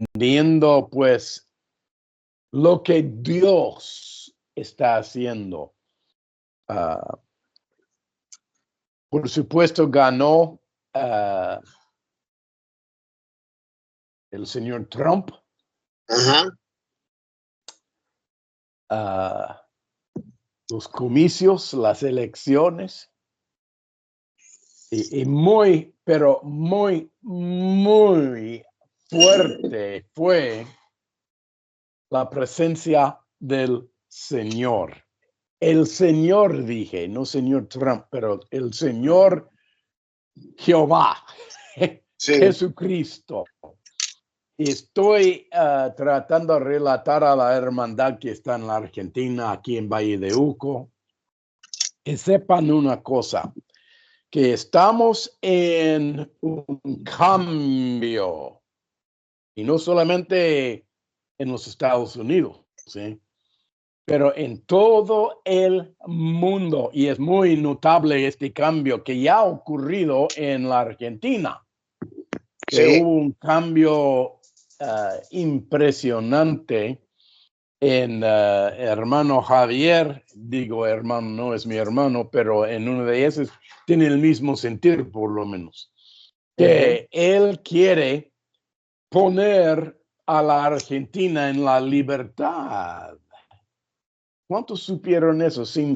entendiendo pues lo que Dios está haciendo. Por supuesto, ganó el señor Trump. Los comicios, las elecciones. Y muy, pero muy, muy fuerte fue la presencia del Señor. El Señor, dije, no señor Trump, pero el Señor Jehová, sí. Jesucristo. Y estoy tratando de relatar a la hermandad que está en la Argentina, aquí en Valle de Uco, que sepan una cosa, que estamos en un cambio, y no solamente en los Estados Unidos, ¿sí? Pero en todo el mundo, y es muy notable este cambio que ya ha ocurrido en la Argentina, que sí. Hubo un cambio impresionante en hermano Javier, digo hermano, no es mi hermano, pero en uno de esos tiene el mismo sentir por lo menos, que él quiere poner a la Argentina en la libertad. ¿Cuántos supieron eso sin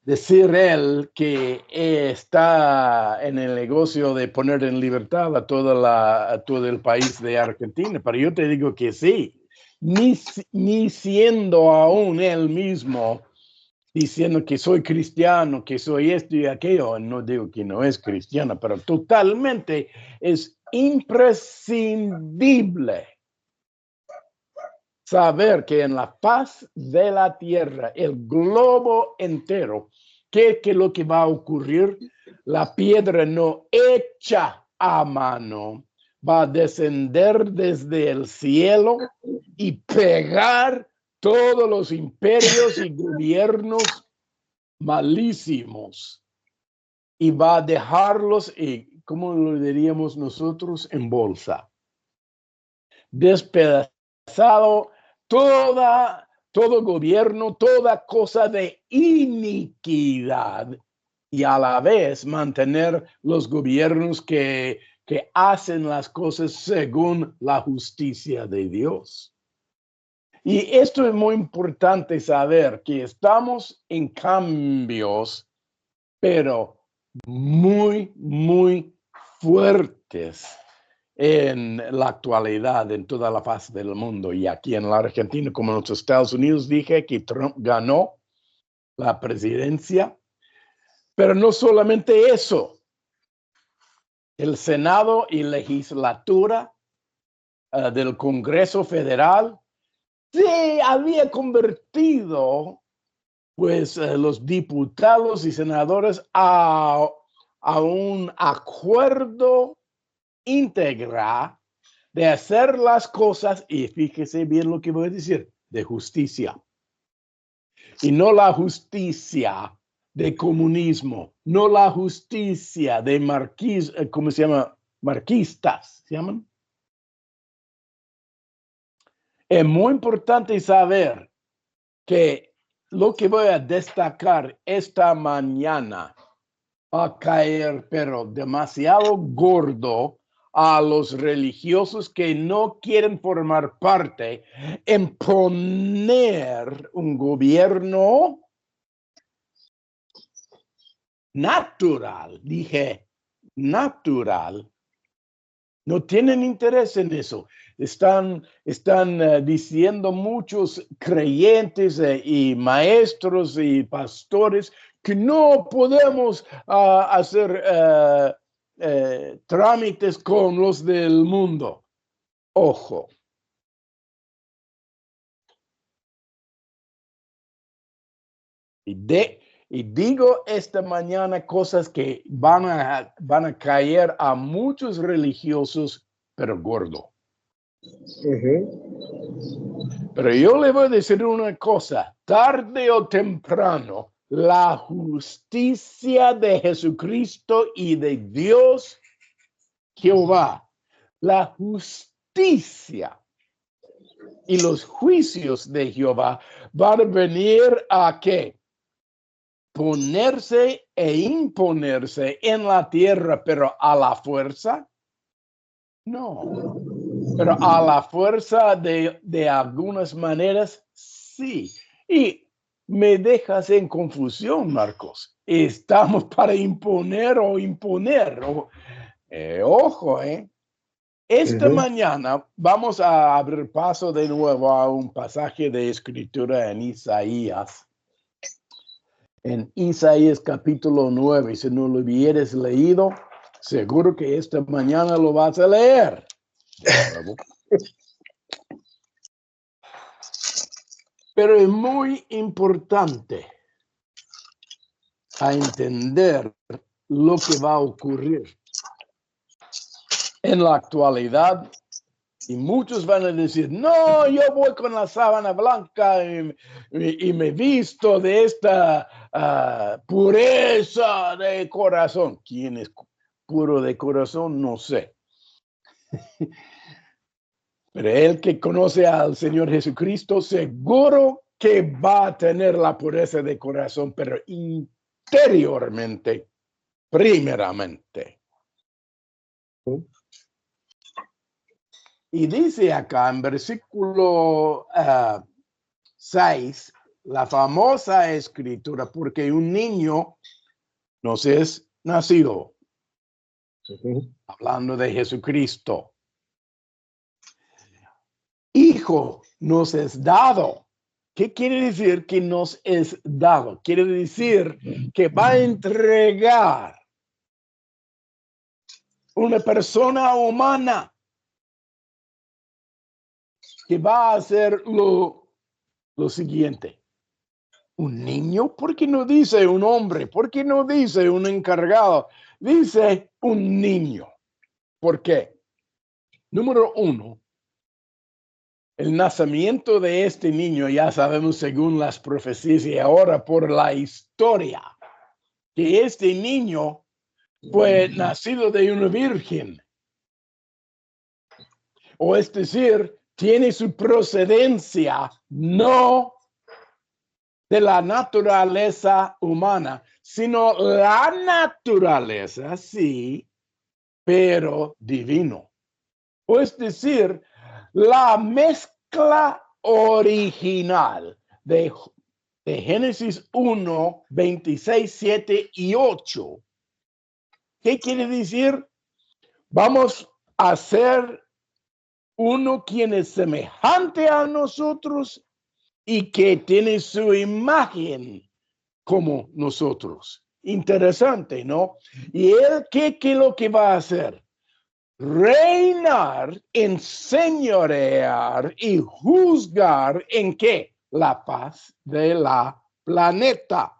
decir él que está en el negocio de poner en libertad a todo el país de Argentina? Pero yo te digo que sí, ni siendo aún él mismo diciendo que soy cristiano, que soy esto y aquello, no digo que no es cristiano, pero totalmente es imprescindible saber que en la faz de la tierra, el globo entero, ¿qué es lo que va a ocurrir? La piedra no hecha a mano va a descender desde el cielo y pegar todos los imperios y gobiernos malísimos y va a dejarlos, ¿cómo lo diríamos nosotros? En bolsa. Despedazado todo gobierno, toda cosa de iniquidad y a la vez mantener los gobiernos que hacen las cosas según la justicia de Dios. Y esto es muy importante saber, que estamos en cambios, pero muy, muy fuertes en la actualidad en toda la faz del mundo. Y aquí en la Argentina, como en los Estados Unidos, dije que Trump ganó la presidencia. Pero no solamente eso. El Senado y legislatura del Congreso Federal se había convertido, pues, los diputados y senadores a un acuerdo íntegra de hacer las cosas, y fíjese bien lo que voy a decir, de justicia. Y no la justicia de comunismo, no la justicia de ¿cómo se llama? Marxistas, ¿se llaman? Es muy importante saber que lo que voy a destacar esta mañana va a caer, pero demasiado gordo, a los religiosos que no quieren formar parte en poner un gobierno natural, dije, natural. No tienen interés en eso. Están diciendo muchos creyentes y maestros y pastores que no podemos hacer trámites con los del mundo. Ojo. Y digo esta mañana cosas que van a caer a muchos religiosos, pero gordo. Pero yo le voy a decir una cosa, tarde o temprano, la justicia de Jesucristo y de Dios Jehová la justicia y los juicios de Jehová van a venir a ¿qué? Ponerse e imponerse en la tierra, pero a la fuerza. No, pero a la fuerza de algunas maneras, sí. Y me dejas en confusión, Marcos. ¿Estamos para imponer o imponer? Ojo, Esta mañana vamos a abrir paso de nuevo a un pasaje de escritura en Isaías. En Isaías capítulo 9. Si no lo hubieras leído, seguro que esta mañana lo vas a leer. Pero es muy importante a entender lo que va a ocurrir en la actualidad. Y muchos van a decir, no, yo voy con la sábana blanca y me visto de esta pureza de corazón. ¿Quién es puro de corazón? No sé. Pero el que conoce al Señor Jesucristo, seguro que va a tener la pureza de corazón, pero interiormente, primeramente. Y dice acá en versículo 6, la famosa escritura, porque un niño nos es nacido, hablando de Jesucristo. Hijo nos es dado. ¿Qué quiere decir que nos es dado? Quiere decir que va a entregar una persona humana que va a hacer lo siguiente. Un niño, ¿por qué no dice un hombre? ¿Por qué no dice un encargado? Dice un niño. ¿Por qué? Número uno, el nacimiento de este niño, ya sabemos según las profecías y ahora por la historia, que este niño fue nacido de una virgen. O es decir, tiene su procedencia no de la naturaleza humana, sino la naturaleza, sí, pero divino. O es decir, la mezcla original de Génesis 1, 26, 7 y 8. ¿Qué quiere decir? Vamos a ser uno quien es semejante a nosotros y que tiene su imagen como nosotros. Interesante, ¿no? ¿Y él qué es lo que va a hacer? Reinar, enseñorear y juzgar en qué? La paz de la planeta.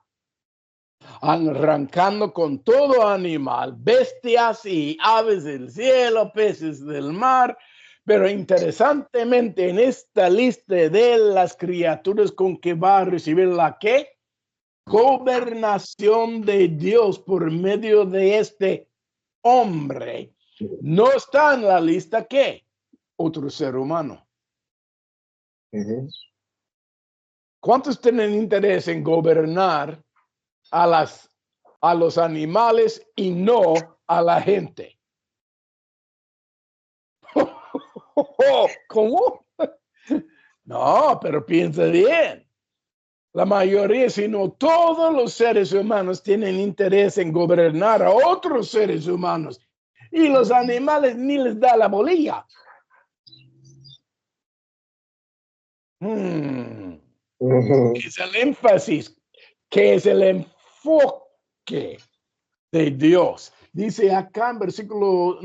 Arrancando con todo animal, bestias y aves del cielo, peces del mar. Pero interesantemente en esta lista de las criaturas con que va a recibir la ¿qué? Gobernación de Dios por medio de este hombre. No está en la lista ¿qué? Otro ser humano. ¿Cuántos tienen interés en gobernar a los animales y no a la gente? ¿Cómo? No, pero piensa bien. La mayoría, si no todos los seres humanos tienen interés en gobernar a otros seres humanos. Y los animales ni les da la bolilla. Es el énfasis, que es el enfoque de Dios. Dice acá en versículo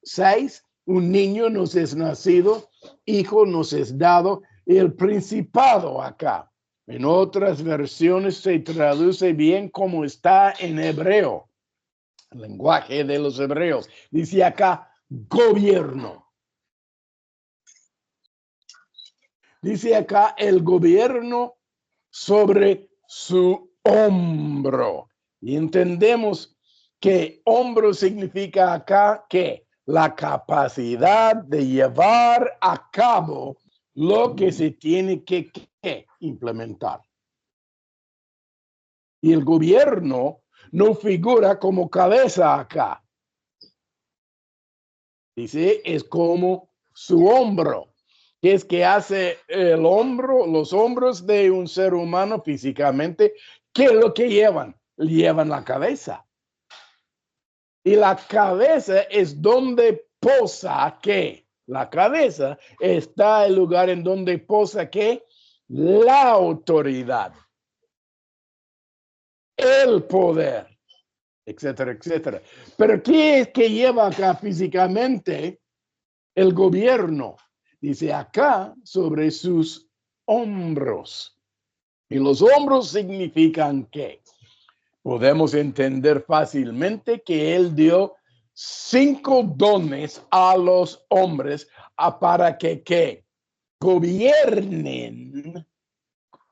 6, un niño nos es nacido, hijo nos es dado, el principado acá. En otras versiones se traduce bien como está en hebreo, el lenguaje de los hebreos. Dice acá, gobierno. Dice acá, el gobierno sobre su hombro. Y entendemos que hombro significa acá, ¿qué? la capacidad de llevar a cabo lo que se tiene que implementar. Y el gobierno no figura como cabeza acá. Dice, es como su hombro. ¿Qué es que hace el hombro, los hombros de un ser humano físicamente? ¿Qué es lo que llevan? Llevan la cabeza. Y la cabeza es donde posa ¿qué? La cabeza está el lugar en donde posa ¿qué? La autoridad, el poder, etcétera, etcétera. Pero ¿qué es que lleva acá físicamente el gobierno? Dice acá sobre sus hombros. Y los hombros significan que podemos entender fácilmente que él dio 5 dones a los hombres para que gobiernen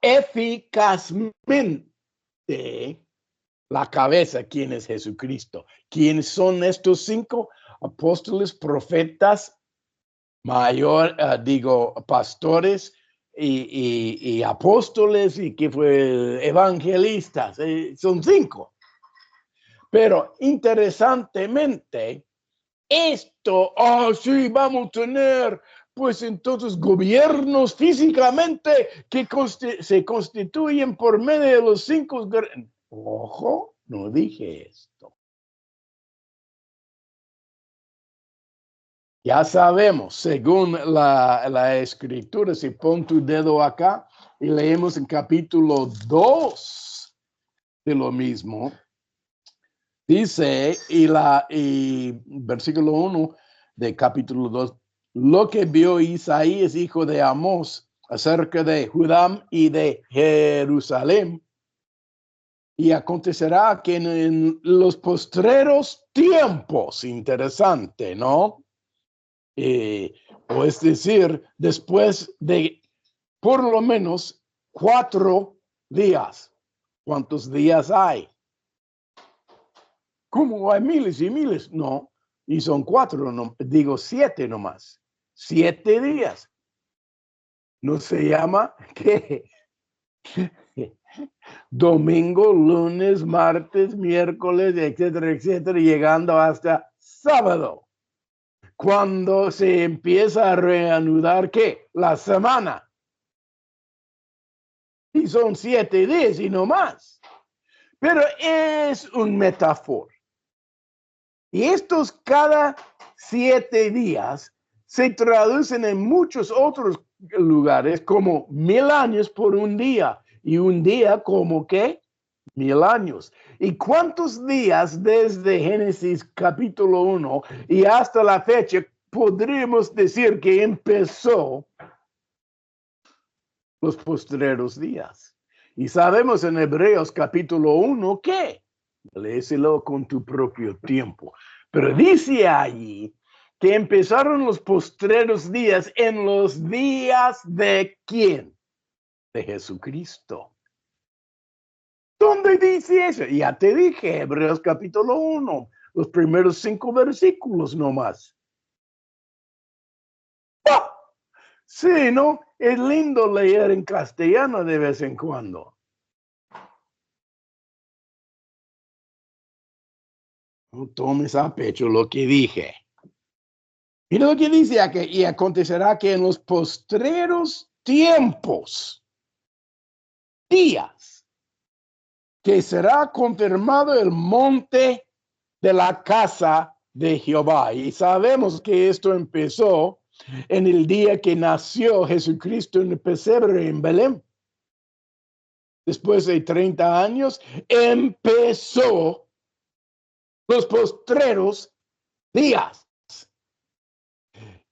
eficazmente la cabeza, quien es Jesucristo. ¿Quiénes son estos 5? Apóstoles, profetas, pastores y apóstoles y que fue evangelistas. Son 5. Pero interesantemente, esto, sí, vamos a tener, pues entonces gobiernos físicamente que se constituyen por medio de los 5. Ojo, no dije esto. Ya sabemos, según la escritura, si pon tu dedo acá y leemos en capítulo 2 de lo mismo, dice, y versículo 1 de capítulo 2, lo que vio Isaías, hijo de Amós, acerca de Judá y de Jerusalén. Y acontecerá que en los postreros tiempos, interesante, ¿no? O es decir, después de por lo menos 4 días. ¿Cuántos días hay? ¿Cómo hay miles y miles? No, y son 4, no, digo 7 nomás. 7 días. No se llama ¿qué? Domingo, lunes, martes, miércoles, etcétera, etcétera, llegando hasta sábado. Cuando se empieza a reanudar, ¿qué? La semana. Y son 7 días y no más. Pero es un metáfora. Y estos cada 7 días se traducen en muchos otros lugares como 1000 años por un día. Y un día como ¿qué? 1000 años. ¿Y cuántos días desde Génesis capítulo 1 y hasta la fecha podríamos decir que empezó los postreros días? Y sabemos en Hebreos capítulo 1 que, léeselo con tu propio tiempo, pero dice allí que empezaron los postreros días en los días de ¿quién? De Jesucristo. ¿Dónde dice eso? Ya te dije, Hebreos capítulo 1, los primeros 5 versículos nomás. ¡Oh! Sí, ¿no? Es lindo leer en castellano de vez en cuando. No tomes a pecho lo que dije. Mira lo que dice aquí, y acontecerá que en los postreros tiempos, días, que será confirmado el monte de la casa de Jehová. Y sabemos que esto empezó en el día que nació Jesucristo en el pesebre en Belén. Después de 30 años, empezó los postreros días.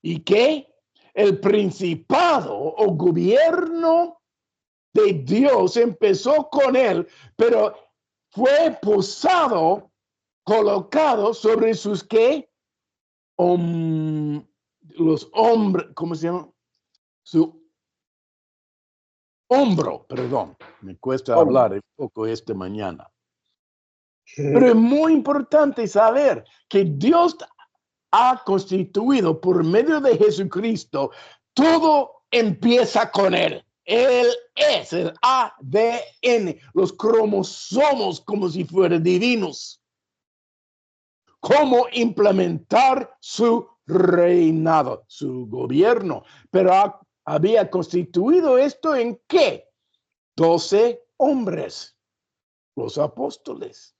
¿Y qué? El principado o gobierno de Dios empezó con él, pero fue posado, colocado sobre sus ¿qué? Los hombres, ¿cómo se llama? Su hombro, perdón, me cuesta hablar un poco esta mañana. Pero es muy importante saber que Dios ha constituido por medio de Jesucristo, todo empieza con Él. Él es el ADN, los cromosomos como si fueran divinos. Cómo implementar su reinado, su gobierno. Pero había constituido esto en ¿qué? 12 hombres, los apóstoles.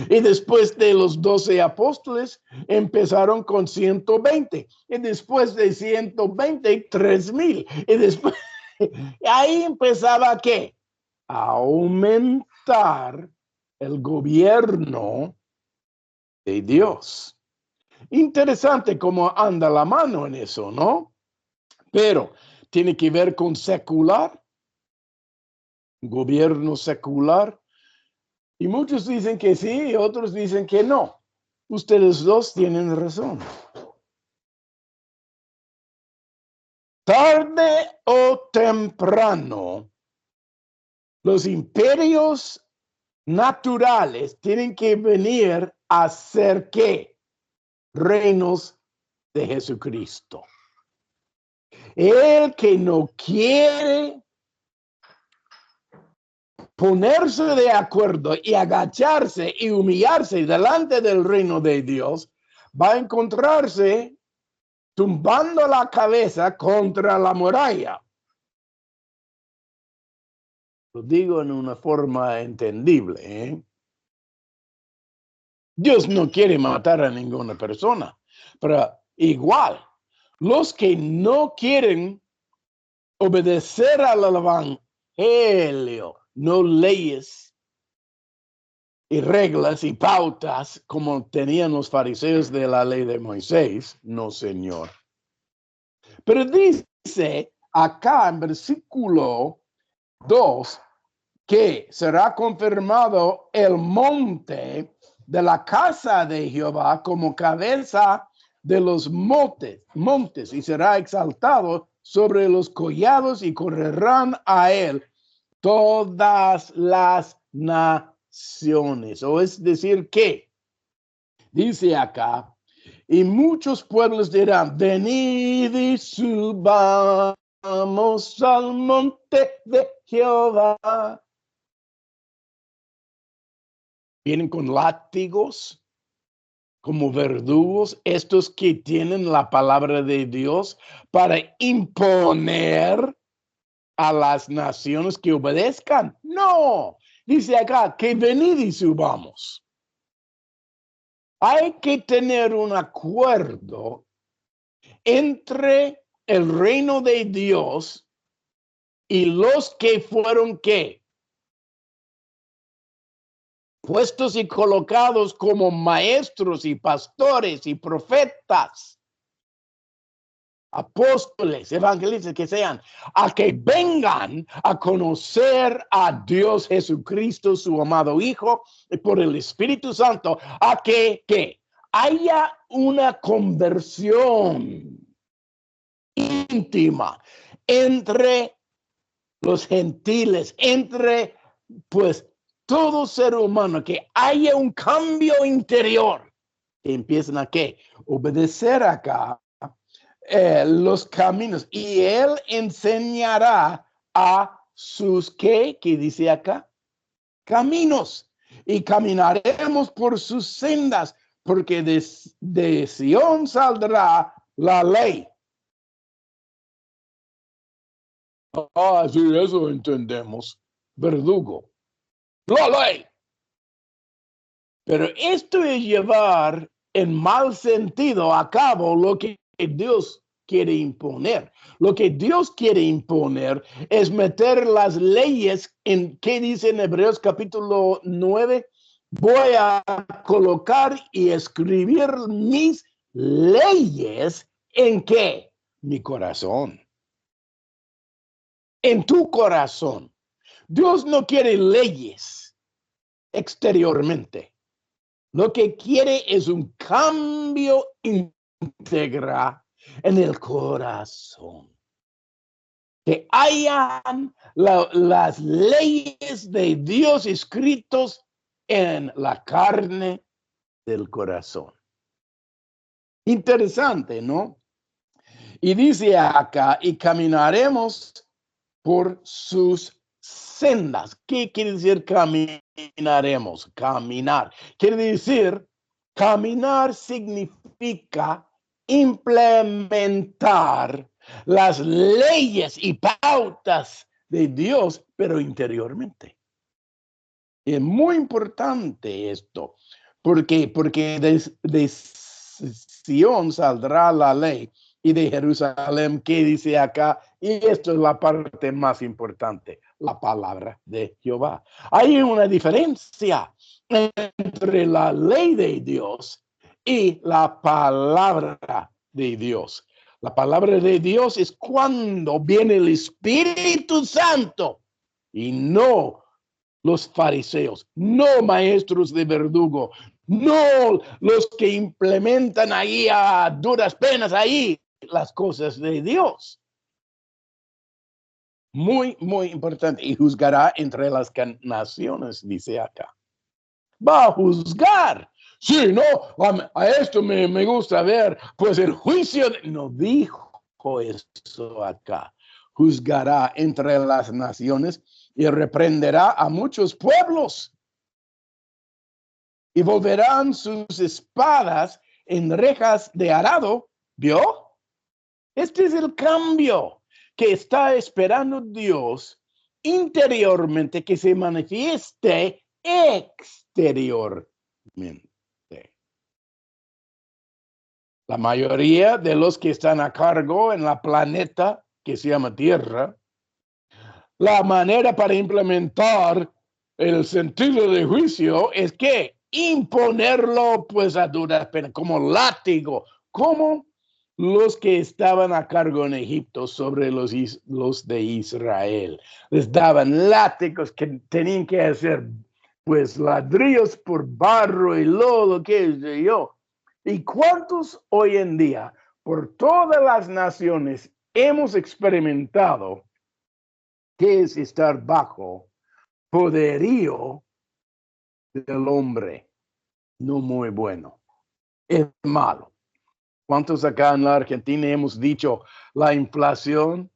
Y después de los 12 apóstoles, empezaron con 120. Y después de 120, 3,000. Y después, ahí empezaba ¿qué? A aumentar el gobierno de Dios. Interesante cómo anda la mano en eso, ¿no? Pero tiene que ver con secular, gobierno secular. Y muchos dicen que sí, y otros dicen que no. Ustedes dos tienen razón. Tarde o temprano, los imperios naturales tienen que venir a ser ¿qué? Reinos de Jesucristo. El que no quiere ponerse de acuerdo y agacharse y humillarse delante del reino de Dios, va a encontrarse tumbando la cabeza contra la muralla. Lo digo en una forma entendible, ¿eh? Dios no quiere matar a ninguna persona, pero igual, los que no quieren obedecer al evangelio, no leyes y reglas y pautas como tenían los fariseos de la ley de Moisés, no, señor. Pero dice acá en versículo 2 que será confirmado el monte de la casa de Jehová como cabeza de los montes y será exaltado sobre los collados y correrán a él todas las naciones. O es decir que, dice acá, y muchos pueblos dirán, venid y subamos al monte de Jehová. Vienen con látigos como verdugos, estos que tienen la palabra de Dios para imponer a las naciones que obedezcan. No, dice acá que venid y subamos. Hay que tener un acuerdo entre el reino de Dios y los que fueron ¿qué? Puestos y colocados como maestros y pastores y profetas, apóstoles, evangelistas que sean, a que vengan a conocer a Dios Jesucristo, su amado Hijo, por el Espíritu Santo, a que haya una conversión íntima entre los gentiles, entre pues todo ser humano, que haya un cambio interior, que empiezan a ¿qué? Obedecer acá los caminos, y él enseñará a sus ¿qué? ¿Qué dice acá? Caminos, y caminaremos por sus sendas, porque de Sión saldrá la ley. Ah, sí, eso entendemos. Verdugo. La ley. Pero esto es llevar en mal sentido a cabo lo que Dios quiere imponer. Lo que Dios quiere imponer es meter las leyes en, ¿qué dice en Hebreos capítulo 9? Voy a colocar y escribir mis leyes en ¿qué? Mi corazón. En tu corazón. Dios no quiere leyes exteriormente. Lo que quiere es un cambio íntegro en el corazón. Que hayan las leyes de Dios escritos en la carne del corazón. Interesante, ¿no? Y dice acá, y caminaremos por sus sendas. ¿Qué quiere decir caminaremos? Caminar. Quiere decir, caminar significa implementar las leyes y pautas de Dios, pero interiormente. Es muy importante esto. ¿Por qué? Porque de Sion saldrá la ley y de Jerusalén, ¿qué dice acá? Y esto es la parte más importante, la palabra de Jehová. Hay una diferencia entre la ley de Dios y la palabra de Dios. La palabra de Dios es cuando viene el Espíritu Santo y no los fariseos, no maestros de verdugo, no los que implementan ahí a duras penas ahí las cosas de Dios. Muy, muy importante. Y juzgará entre las naciones, dice acá. Va a juzgar. Sí, no, a esto me gusta ver, pues el juicio, no dijo eso acá. Juzgará entre las naciones y reprenderá a muchos pueblos. Y volverán sus espadas en rejas de arado. ¿Vio? Este es el cambio que está esperando Dios interiormente, que se manifieste exteriormente. La mayoría de los que están a cargo en la planeta que se llama Tierra, la manera para implementar el sentido de juicio es que imponerlo pues a duras penas, como látigo, como los que estaban a cargo en Egipto sobre los de Israel. Les daban látigos que tenían que hacer pues ladrillos por barro y lodo, qué sé yo. ¿Y cuántos hoy en día por todas las naciones hemos experimentado qué es estar bajo poderío del hombre? No muy bueno, es malo. ¿Cuántos acá en la Argentina hemos dicho la inflación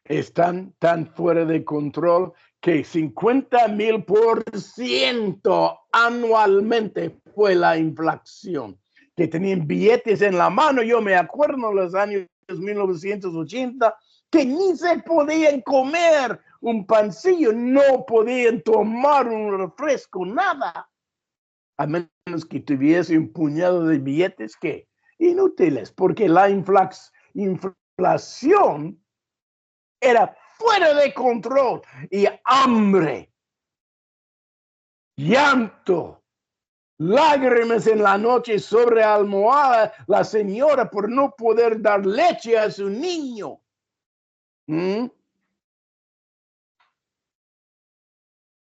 está tan fuera de control que 50,000% anualmente fue la inflación? Que tenían billetes en la mano, yo me acuerdo en los años 1980, que ni se podían comer un pancillo, no podían tomar un refresco, nada, a menos que tuviese un puñado de billetes que inútiles, porque la inflación era fuera de control y hambre, llanto, lágrimas en la noche sobre almohada, la señora por no poder dar leche a su niño.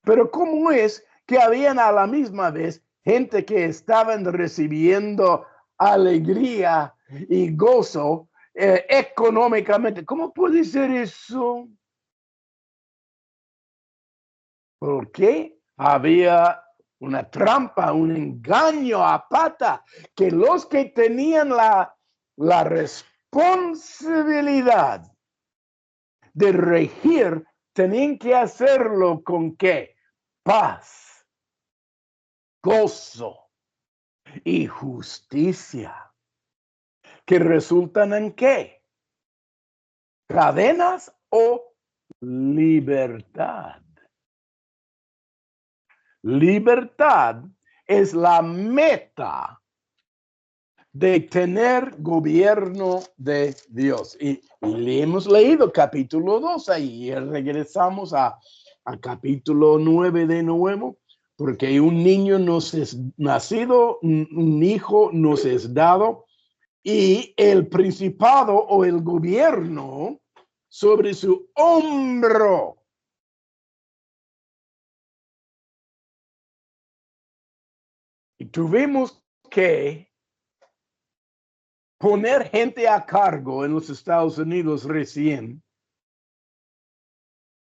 Pero ¿cómo es que habían a la misma vez gente que estaban recibiendo alegría y gozo económicamente? ¿Cómo puede ser eso? Porque había una trampa, un engaño a pata, que los que tenían la responsabilidad de regir tenían que hacerlo con qué? Paz, gozo y justicia, que resultan en qué? Cadenas o libertad. Libertad es la meta de tener gobierno de Dios. Y le hemos leído capítulo 2 ahí y regresamos a capítulo 9 de nuevo, porque un niño nos es nacido, un hijo nos es dado y el principado o el gobierno sobre su hombro. Y tuvimos que poner gente a cargo en los Estados Unidos recién.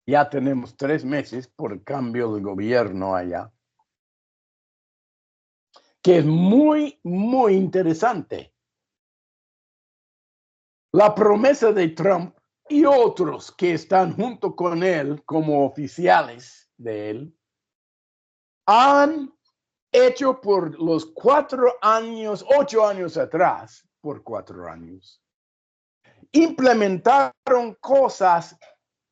Ya tenemos 3 meses por el cambio de gobierno allá, que es muy, muy interesante. La promesa de Trump y otros que están junto con él como oficiales de él han hecho por los 4 años, 8 años atrás, por 4 años, implementaron cosas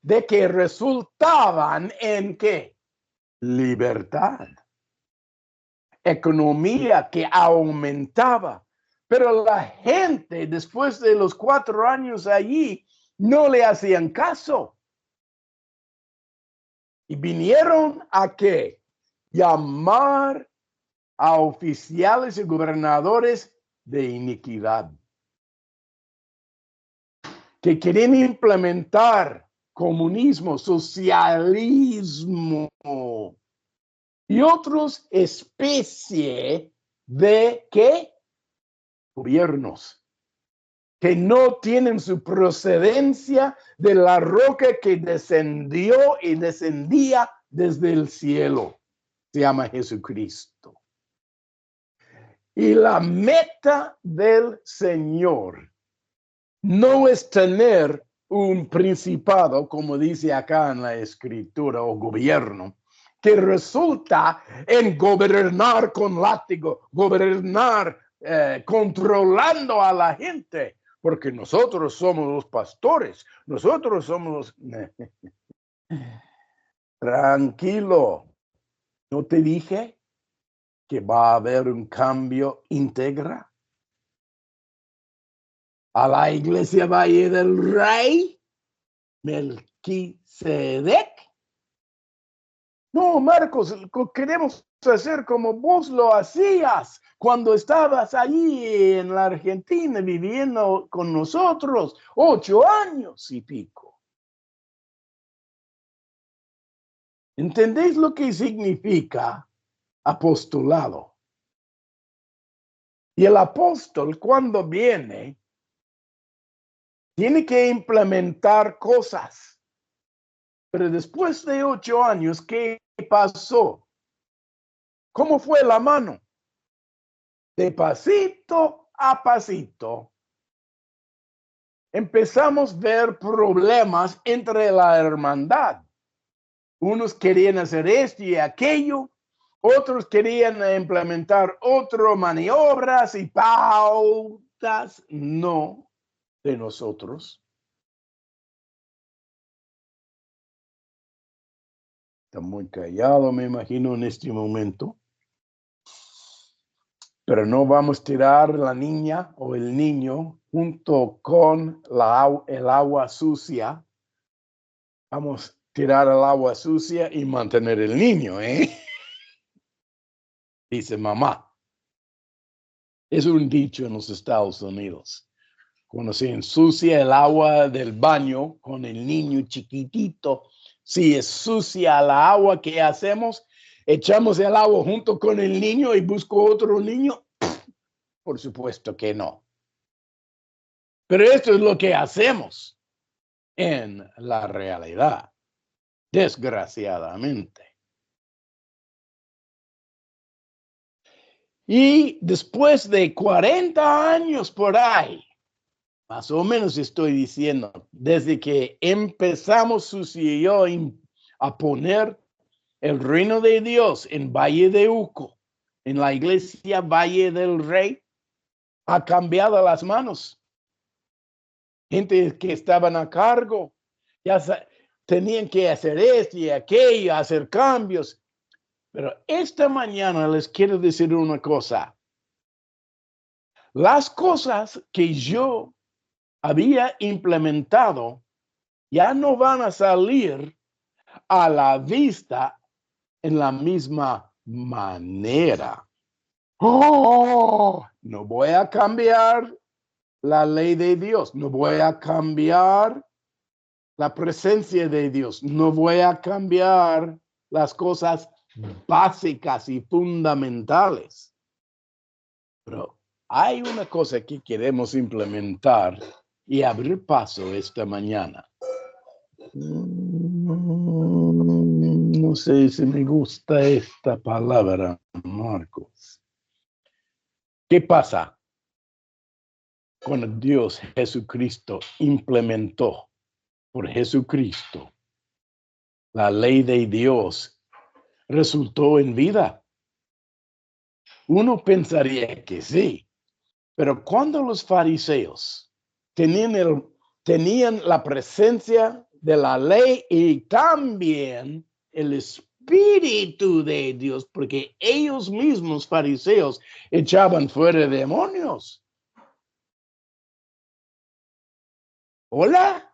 de que resultaban en ¿qué? Libertad. Economía que aumentaba. Pero la gente, después de los 4 años allí, no le hacían caso. Y vinieron a ¿qué? Llamar a oficiales y gobernadores de iniquidad, que querían implementar comunismo, socialismo y otros especie de ¿qué? Gobiernos que no tienen su procedencia de la roca que descendió y descendía desde el cielo. Se llama Jesucristo. Y la meta del Señor no es tener un principado, como dice acá en la escritura, o gobierno, que resulta en gobernar con látigo, gobernar controlando a la gente, porque nosotros somos los pastores, nosotros somos los... Tranquilo, ¿no te dije que va a haber un cambio íntegro a la iglesia Valle del Rey, Melquisedec? No, Marcos, queremos hacer como vos lo hacías cuando estabas allí en la Argentina viviendo con nosotros 8 años y pico. ¿Entendéis lo que significa apostolado? Y el apóstol, cuando viene, tiene que implementar cosas. Pero después de 8 años, ¿qué pasó? ¿Cómo fue la mano? De pasito a pasito, empezamos a ver problemas entre la hermandad. Unos querían hacer esto y aquello, otros querían implementar otras maniobras y pautas, no de nosotros. Está muy callado, me imagino, en este momento. Pero no vamos a tirar la niña o el niño junto con el agua sucia. Vamos a tirar el agua sucia y mantener el niño, ¿eh? Dice mamá. Es un dicho en los Estados Unidos. Cuando se ensucia el agua del baño con el niño chiquitito, si es sucia la agua, ¿qué hacemos? Echamos el agua junto con el niño y busco otro niño. Por supuesto que no. Pero esto es lo que hacemos en la realidad, desgraciadamente. Y después de 40 años por ahí, más o menos estoy diciendo, desde que empezamos Susi y yo a poner el reino de Dios en Valle de Uco, en la iglesia Valle del Rey, ha cambiado las manos. Gente que estaban a cargo, ya tenían que hacer esto y aquello, hacer cambios. Pero esta mañana les quiero decir una cosa. Las cosas que yo había implementado ya no van a salir a la vista en la misma manera. Oh, no voy a cambiar la ley de Dios, no voy a cambiar la presencia de Dios, no voy a cambiar las cosas básicas y fundamentales. Pero hay una cosa que queremos implementar y abrir paso esta mañana. No sé si me gusta esta palabra, Marcos. ¿Qué pasa? cuando Dios Jesucristo implementó por Jesucristo la ley de Dios, resultó en vida. Uno pensaría que sí, pero cuando los fariseos tenían la presencia de la ley y también el Espíritu de Dios, porque ellos mismos, fariseos, echaban fuera demonios. ¿Hola?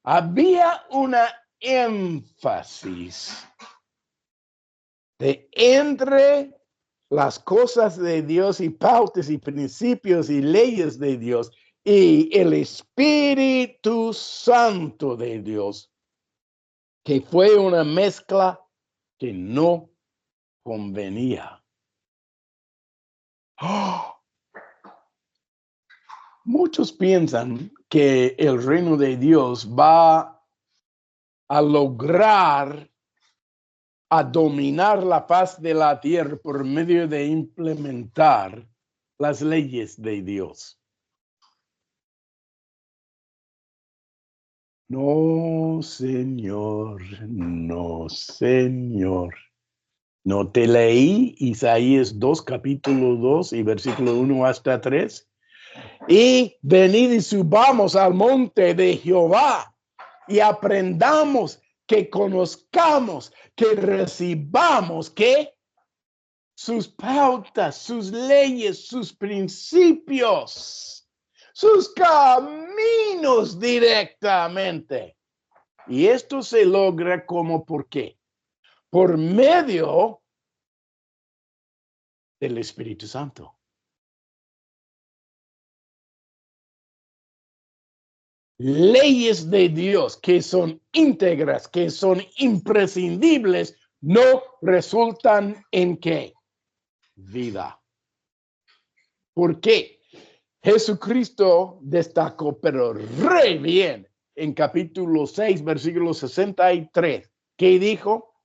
Había una énfasis de entre las cosas de Dios y pautas y principios y leyes de Dios y el Espíritu Santo de Dios, que fue una mezcla que no convenía. ¡Oh! Muchos piensan que el reino de Dios va a lograr a dominar la faz de la tierra por medio de implementar las leyes de Dios. No, Señor, no, Señor. ¿No te leí Isaías 2, capítulo 2 y versículo 1 hasta 3? Y venid y subamos al monte de Jehová y aprendamos, que conozcamos, que recibamos, que sus pautas, sus leyes, sus principios, sus caminos directamente. Y esto se logra como ¿por qué? Por medio del Espíritu Santo. Leyes de Dios que son íntegras, que son imprescindibles, no resultan en ¿qué? Vida. ¿Por qué? Jesucristo destacó, pero re bien, en capítulo 6, versículo 63, que dijo,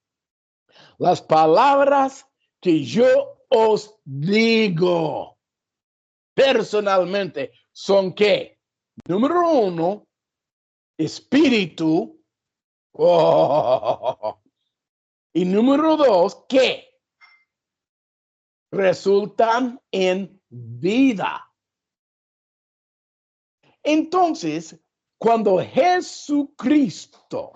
las palabras que yo os digo personalmente son ¿qué? Número 1, espíritu. Oh. Y número 2, ¿qué? Resultan en vida. Entonces, cuando Jesucristo,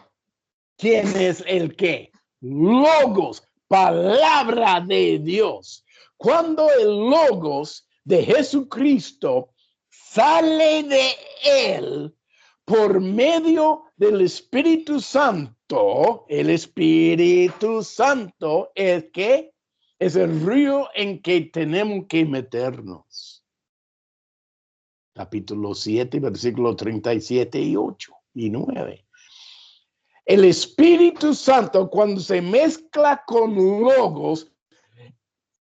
quien es el qué? Logos, palabra de Dios. Cuando el logos de Jesucristo sale de él por medio del Espíritu Santo, el Espíritu Santo es que es el río en que tenemos que meternos. Capítulo 7, versículo 37 y 8 y 9. El Espíritu Santo, cuando se mezcla con logos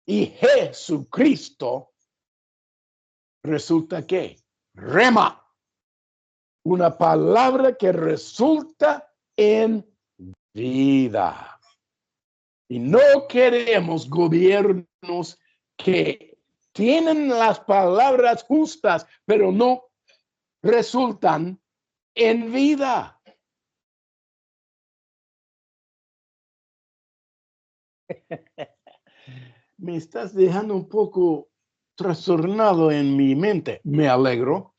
y Jesucristo, resulta que rema, una palabra que resulta en vida. Y no queremos gobiernos que tienen las palabras justas, pero no resultan en vida. Me estás dejando un poco trastornado en mi mente. Me alegro.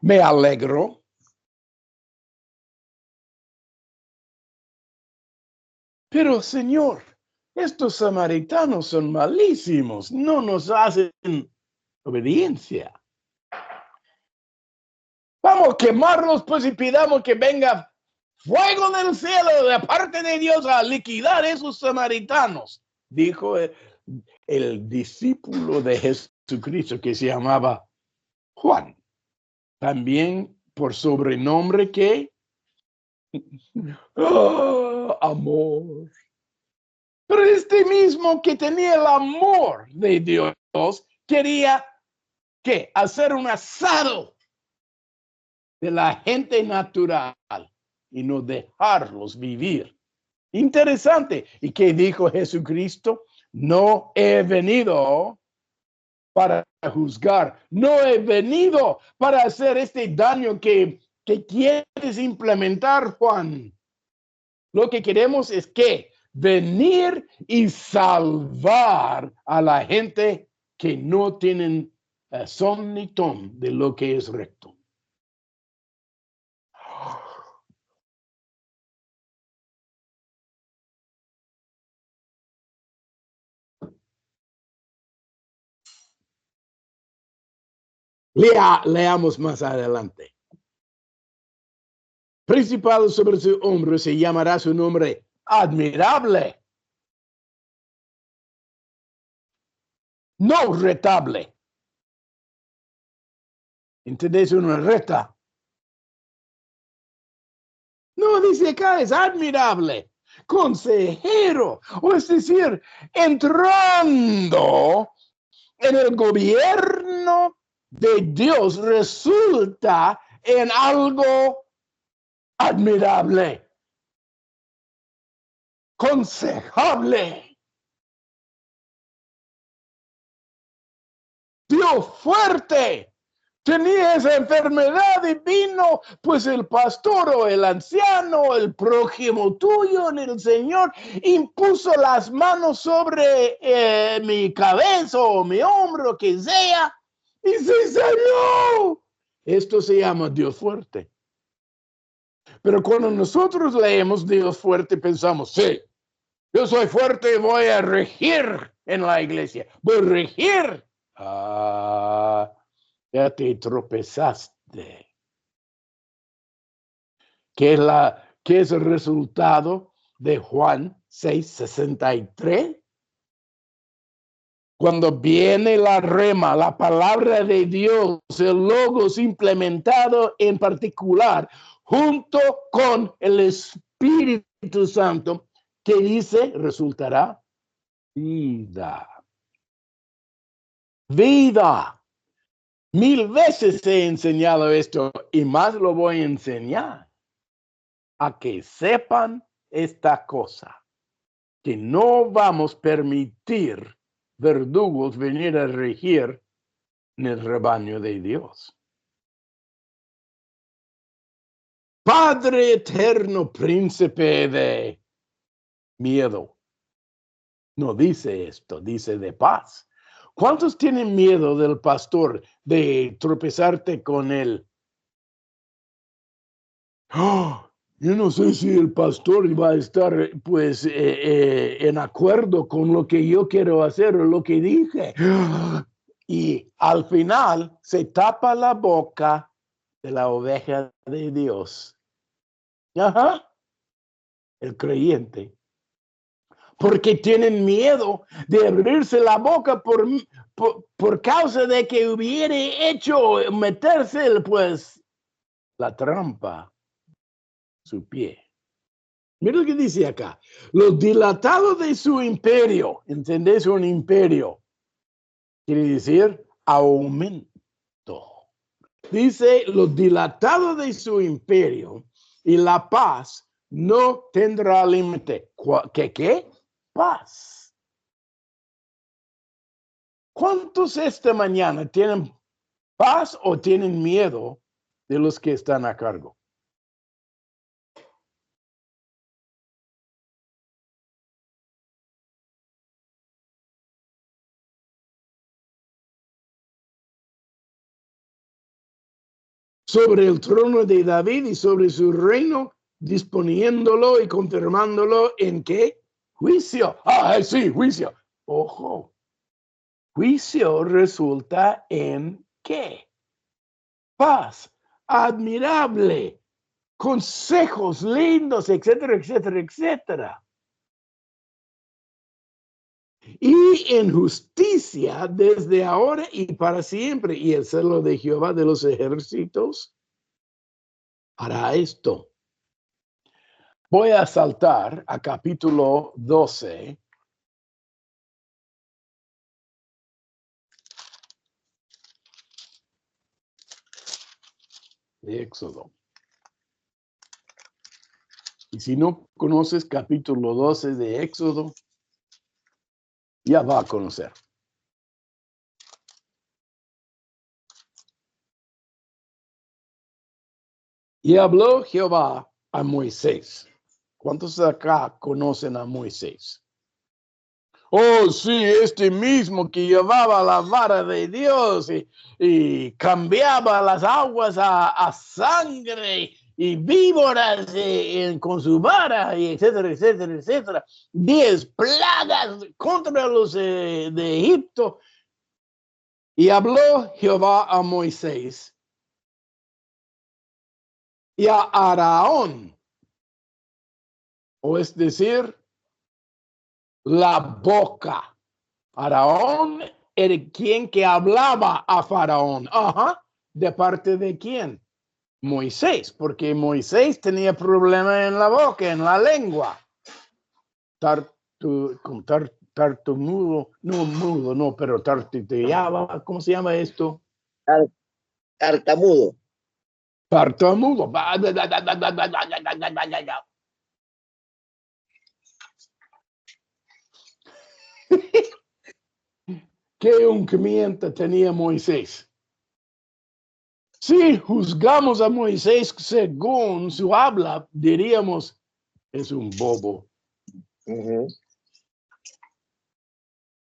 Me alegro. Pero, Señor, estos samaritanos son malísimos. No nos hacen obediencia. Vamos a quemarlos, pues, y pidamos que venga fuego del cielo de parte de Dios a liquidar esos samaritanos, dijo el discípulo de Jesucristo que se llamaba Juan, también por sobrenombre que amor. Pero este mismo que tenía el amor de Dios quería ¿qué? Hacer un asado de la gente natural y no dejarlos vivir Interesante. ¿Y qué dijo Jesucristo? No he venido para juzgar. No he venido para hacer este daño que quieres implementar, Juan. Lo que queremos es que venir y salvar a la gente que no tienen son ni ton de lo que es recto. Leamos más adelante. Principal sobre su hombro se llamará su nombre admirable, no retable. ¿Entendés? Una reta. No, dice acá, es admirable, consejero, o es decir, entrando en el gobierno de Dios resulta en algo admirable, consejable. Dios fuerte. Tenía esa enfermedad y vino, pues el pastor o el anciano, el prójimo tuyo en el Señor, impuso las manos sobre mi cabeza o mi hombro, que sea, y se sanó. Esto se llama Dios fuerte. Pero cuando nosotros leemos Dios fuerte, pensamos, sí, yo soy fuerte y voy a regir en la iglesia. Voy a regir. Ya te tropezaste. ¿Qué es el resultado de Juan 6:63? Cuando viene la rema, la palabra de Dios, el logos implementado en particular, junto con el Espíritu Santo, que dice, resultará vida. Vida. 1000 veces he enseñado esto y más lo voy a enseñar. A que sepan esta cosa, que no vamos a permitir verdugos venir a regir en el rebaño de Dios. Padre eterno, príncipe de miedo. No dice esto, dice de paz. ¿Cuántos tienen miedo del pastor de tropezarte con él? ¡Oh! Yo no sé si el pastor va a estar pues en acuerdo con lo que yo quiero hacer o lo que dije. Y al final se tapa la boca de la oveja de Dios. Ajá, el creyente. Porque tienen miedo de abrirse la boca por causa de que hubiera hecho meterse pues la trampa, su pie. Mira lo que dice acá. Los dilatados de su imperio. ¿Entendés? Un imperio quiere decir aumento. Dice, los dilatados de su imperio y la paz no tendrá límite. ¿Qué? Paz. ¿Cuántos esta mañana tienen paz o tienen miedo de los que están a cargo? Sobre el trono de David y sobre su reino, disponiéndolo y confirmándolo en qué? Juicio. Sí, juicio. Ojo. Juicio resulta en qué? Paz, admirable, consejos lindos, etcétera, etcétera, etcétera. Y en justicia desde ahora y para siempre. Y el celo de Jehová de los ejércitos hará esto. Voy a saltar a capítulo 12. De Éxodo. Y si no conoces capítulo 12 de Éxodo, ya va a conocer. Y habló Jehová a Moisés. ¿Cuántos de acá conocen a Moisés? Oh, sí, este mismo que llevaba la vara de Dios y cambiaba las aguas a sangre y víboras con su vara, y etcétera, etcétera, etcétera. 10 plagas contra los de Egipto. Y habló Jehová a Moisés y a Aarón, o es decir, la boca. Faraón era quien que hablaba a Faraón. Ajá. ¿De parte de quién? Moisés, porque Moisés tenía problema en la boca, en la lengua. Tartamudo, no mudo, no, pero tartamudeaba. ¿Cómo se llama esto? Tartamudo. Tartamudo. ¿Qué unquimiento tenía Moisés? Si juzgamos a Moisés según su habla, diríamos, es un bobo.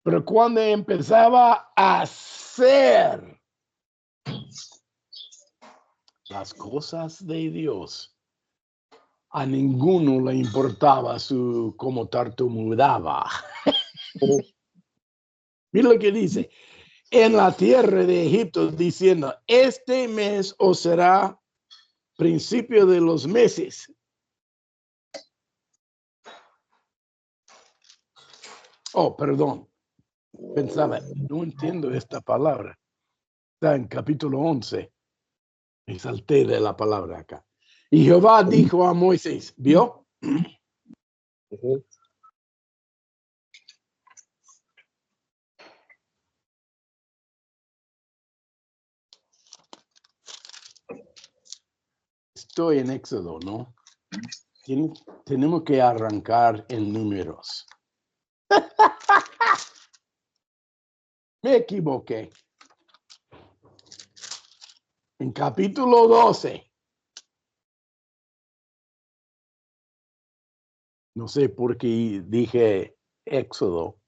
Pero cuando empezaba a hacer las cosas de Dios, a ninguno le importaba su cómo tartamudaba. Mira lo que dice. En la tierra de Egipto, diciendo, este mes os será principio de los meses. Oh, perdón. Pensaba, no entiendo esta palabra. Está en capítulo 11. Me salté de la palabra acá. Y Jehová dijo a Moisés, ¿vio? Estoy en Éxodo, ¿no? Tenemos que arrancar en números. Me equivoqué. En capítulo 12. No sé por qué dije Éxodo.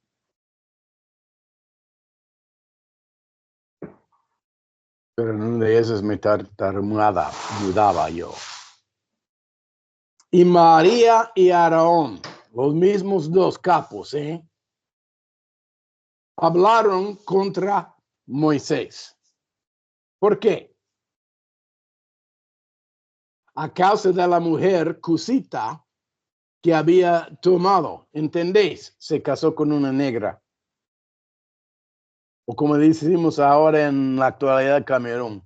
Pero en una de esas me dudaba yo. Y María y Aarón, los mismos dos capos, hablaron contra Moisés. ¿Por qué? A causa de la mujer Cusita que había tomado, ¿entendéis? Se casó con una negra. O como decimos ahora en la actualidad, Camerún.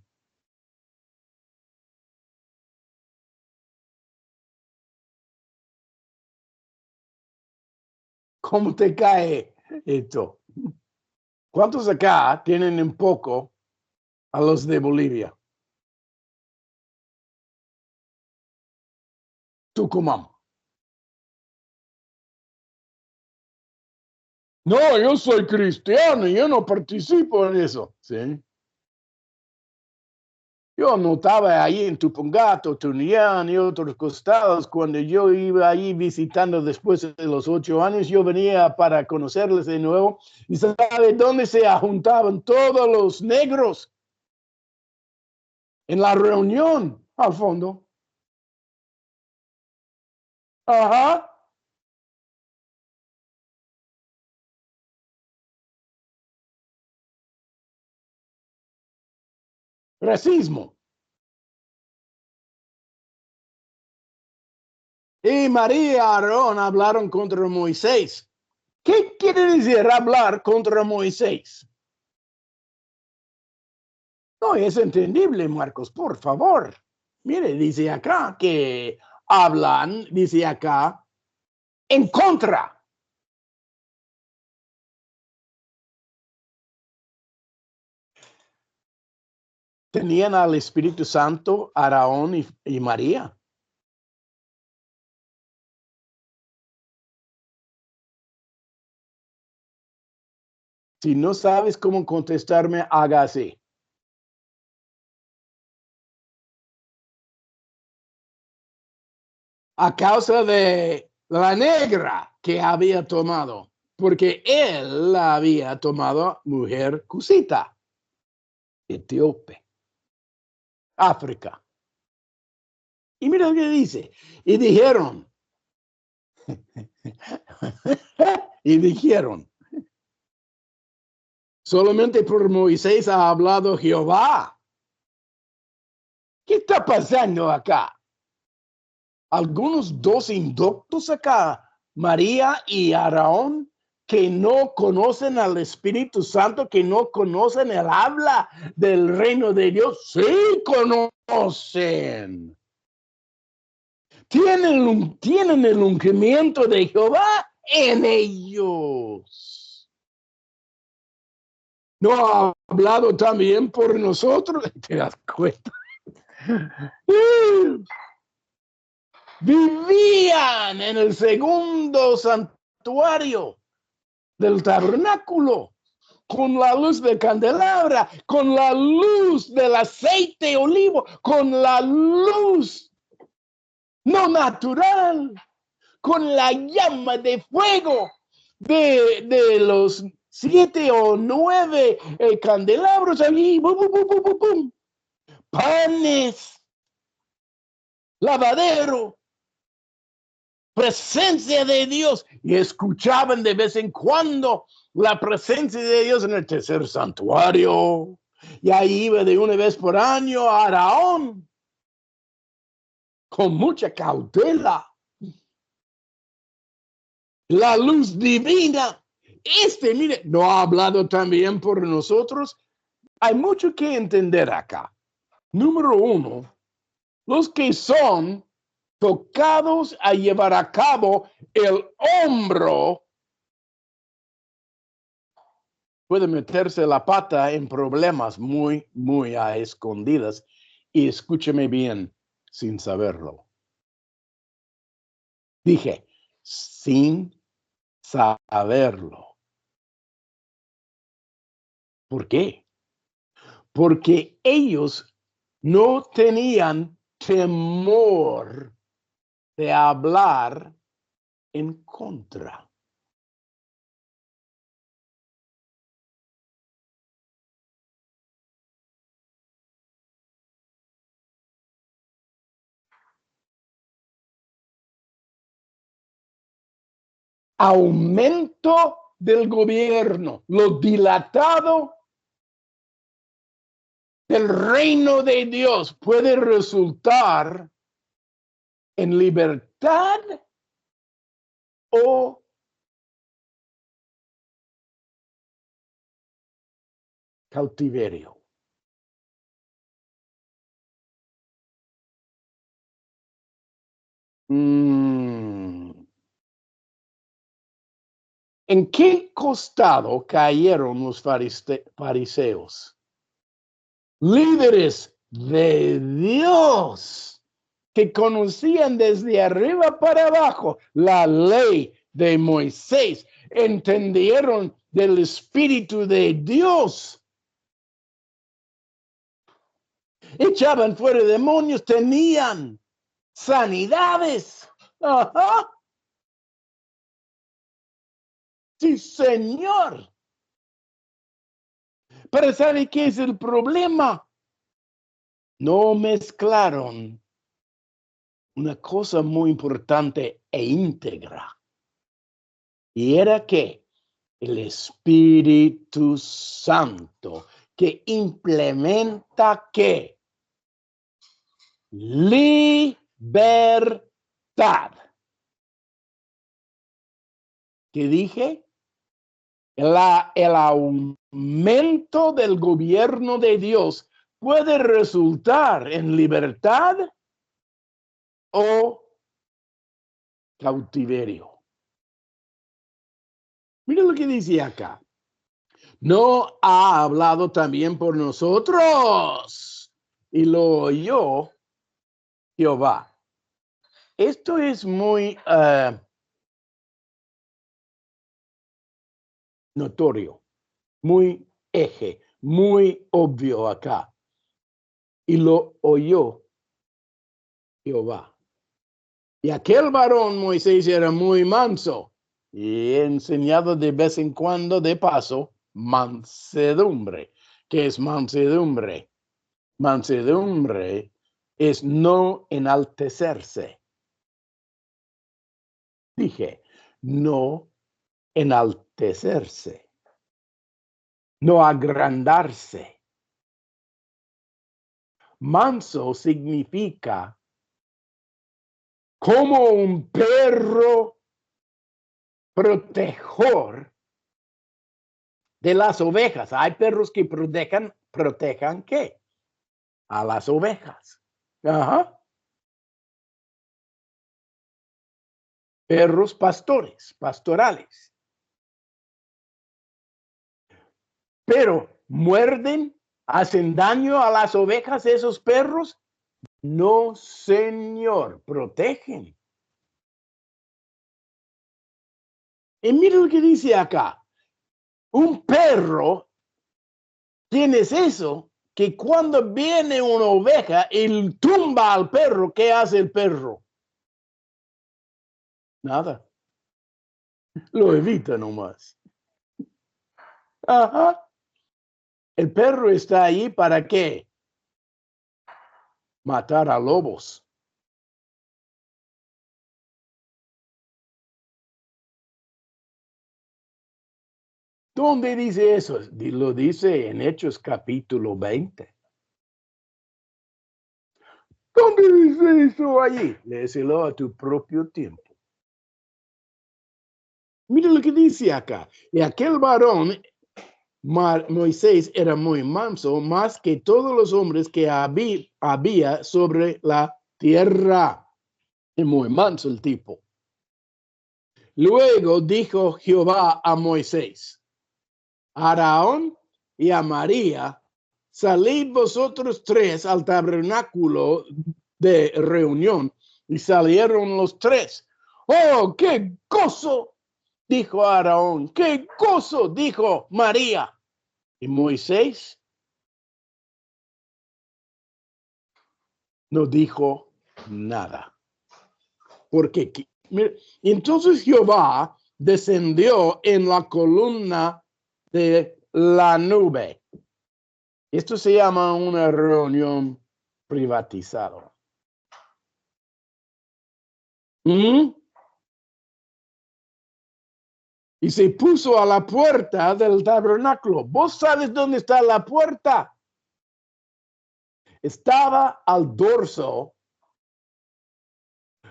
¿Cómo te cae esto? ¿Cuántos acá tienen en poco a los de Bolivia? Tucumán. No, yo soy cristiano, yo no participo en eso. ¿Sí? Yo notaba ahí en Tupungato, Tunuyán y otros costados, cuando yo iba ahí visitando después de los 8 años, yo venía para conocerles de nuevo. ¿Y sabe dónde se juntaban todos los negros? En la reunión, al fondo. Ajá. Racismo. Y María y Aarón hablaron contra Moisés. ¿Qué quiere decir hablar contra Moisés? No, es entendible, Marcos, por favor. Mire, dice acá que hablan, dice acá, en contra. Tenían al Espíritu Santo, Aarón y María. Si no sabes cómo contestarme, haga así. A causa de la negra que había tomado, porque él la había tomado mujer cusita, etíope, África. Y mira lo que dice. Y dijeron, y dijeron, solamente por Moisés ha hablado Jehová. ¿Qué está pasando acá? Algunos dos inductos acá, María y Aarón, que no conocen al Espíritu Santo, que no conocen el habla del reino de Dios, sí conocen. Tienen el ungimiento de Jehová en ellos. ¿No ha hablado también por nosotros? ¿Te das cuenta? Vivían en el segundo santuario del tabernáculo, con la luz de candelabra, con la luz del aceite olivo, con la luz no natural, con la llama de fuego de los 7 o 9 candelabros allí, bum, bum, bum, bum, bum. Panes, lavadero, presencia de Dios, y escuchaban de vez en cuando la presencia de Dios en el tercer santuario. Y ahí iba de una vez por año a Araón con mucha cautela. La luz divina. Mire, no ha hablado también por nosotros. Hay mucho que entender acá. Número uno, los que son tocados a llevar a cabo el hombro puede meterse la pata en problemas muy, muy a escondidas. Y escúcheme bien, sin saberlo. Dije, sin saberlo. ¿Por qué? Porque ellos no tenían temor de hablar en contra. Aumento del gobierno, lo dilatado del reino de Dios puede resultar en libertad o cautiverio. ¿En qué costado cayeron los fariseos? Líderes de Dios que conocían desde arriba para abajo la ley de Moisés, entendieron del Espíritu de Dios, echaban fuera demonios, tenían sanidades. Ajá. Sí, señor. Pero ¿sabe qué es el problema? No mezclaron una cosa muy importante e íntegra. Y era que el Espíritu Santo que implementa ¿qué? Libertad. ¿Qué dije? El aumento del gobierno de Dios puede resultar en libertad o cautiverio. Mira lo que dice acá. ¿No ha hablado también por nosotros? Y lo oyó Jehová. Esto es muy notorio. muy eje, muy obvio acá. Y lo oyó Jehová. Y aquel varón Moisés era muy manso y enseñado de vez en cuando de paso mansedumbre. ¿Qué es mansedumbre? Mansedumbre es no enaltecerse. Dije, no enaltecerse, no agrandarse. Manso significa como un perro protector de las ovejas. Hay perros que protejan ¿qué? A las ovejas. Ajá. Perros pastores, pastorales. Pero muerden, hacen daño a las ovejas esos perros. No, señor, protegen. Y mira lo que dice acá. Un perro, tienes eso, que cuando viene una oveja y tumba al perro, ¿qué hace el perro? Nada. Lo evita nomás. Ajá. El perro está ahí para qué? Matar a lobos. ¿Dónde dice eso? Lo dice en Hechos capítulo 20. ¿Dónde dice eso allí? Léeselo a tu propio tiempo. Mira lo que dice acá. Y aquel varón, Moisés, era muy manso, más que todos los hombres que había sobre la tierra. Y muy manso el tipo. Luego dijo Jehová a Moisés, a Aarón y a María, salid vosotros tres al tabernáculo de reunión. Y salieron los tres. ¡Oh, qué gozo! Dijo Aarón. ¡Qué gozo! Dijo María. Y Moisés no dijo nada. Porque entonces Jehová descendió en la columna de la nube. Esto se llama una reunión privatizada. Y se puso a la puerta del tabernáculo. ¿Vos sabes dónde está la puerta? Estaba al dorso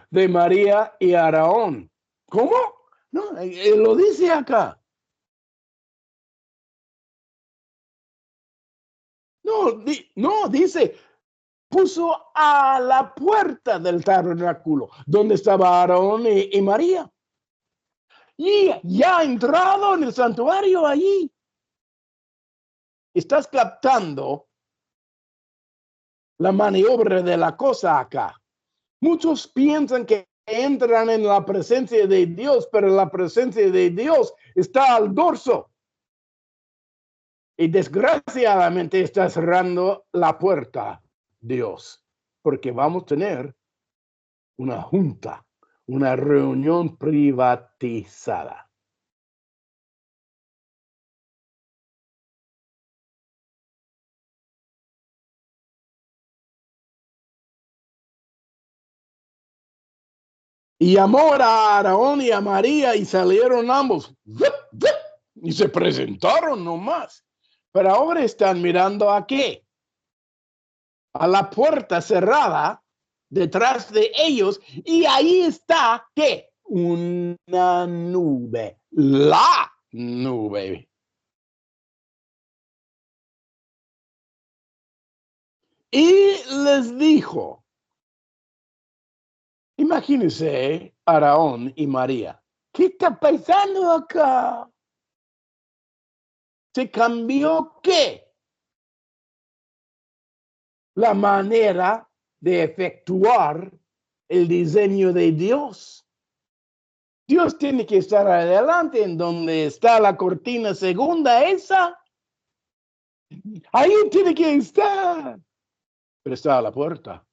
de María y Aarón. ¿Cómo? No, lo dice acá. No, dice, puso a la puerta del tabernáculo, donde estaba Aarón y María. Y ya ha entrado en el santuario allí. Estás captando la maniobra de la cosa acá. Muchos piensan que entran en la presencia de Dios, pero la presencia de Dios está al dorso. Y desgraciadamente está cerrando la puerta Dios, porque vamos a tener una junta, una reunión privatizada. Y llamó a Aarón y a María y salieron ambos y se presentaron nomás. Pero ahora están mirando a qué? A la puerta cerrada detrás de ellos y ahí está ¿qué? Una nube, la nube. Y les dijo, imagínense Aarón y María, ¿qué está pasando acá? ¿Se cambió qué? La manera de efectuar el diseño de Dios. Dios tiene que estar adelante en donde está la cortina segunda esa. Ahí tiene que estar. Pero está a la puerta.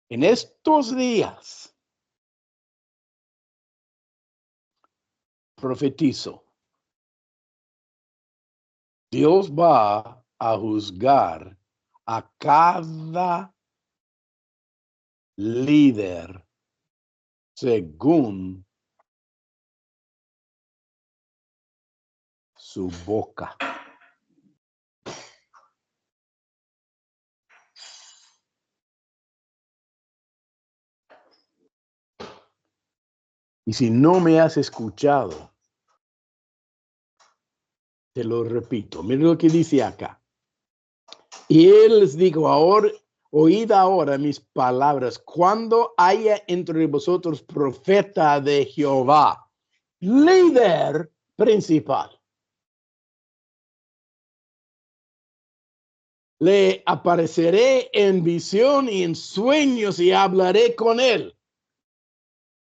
En estos días, profetizo, Dios va a juzgar a cada líder según su boca. Y si no me has escuchado, te lo repito. Mira lo que dice acá. Y él les dijo, ahora, oíd ahora mis palabras. Cuando haya entre vosotros profeta de Jehová, líder principal, le apareceré en visión y en sueños y hablaré con él.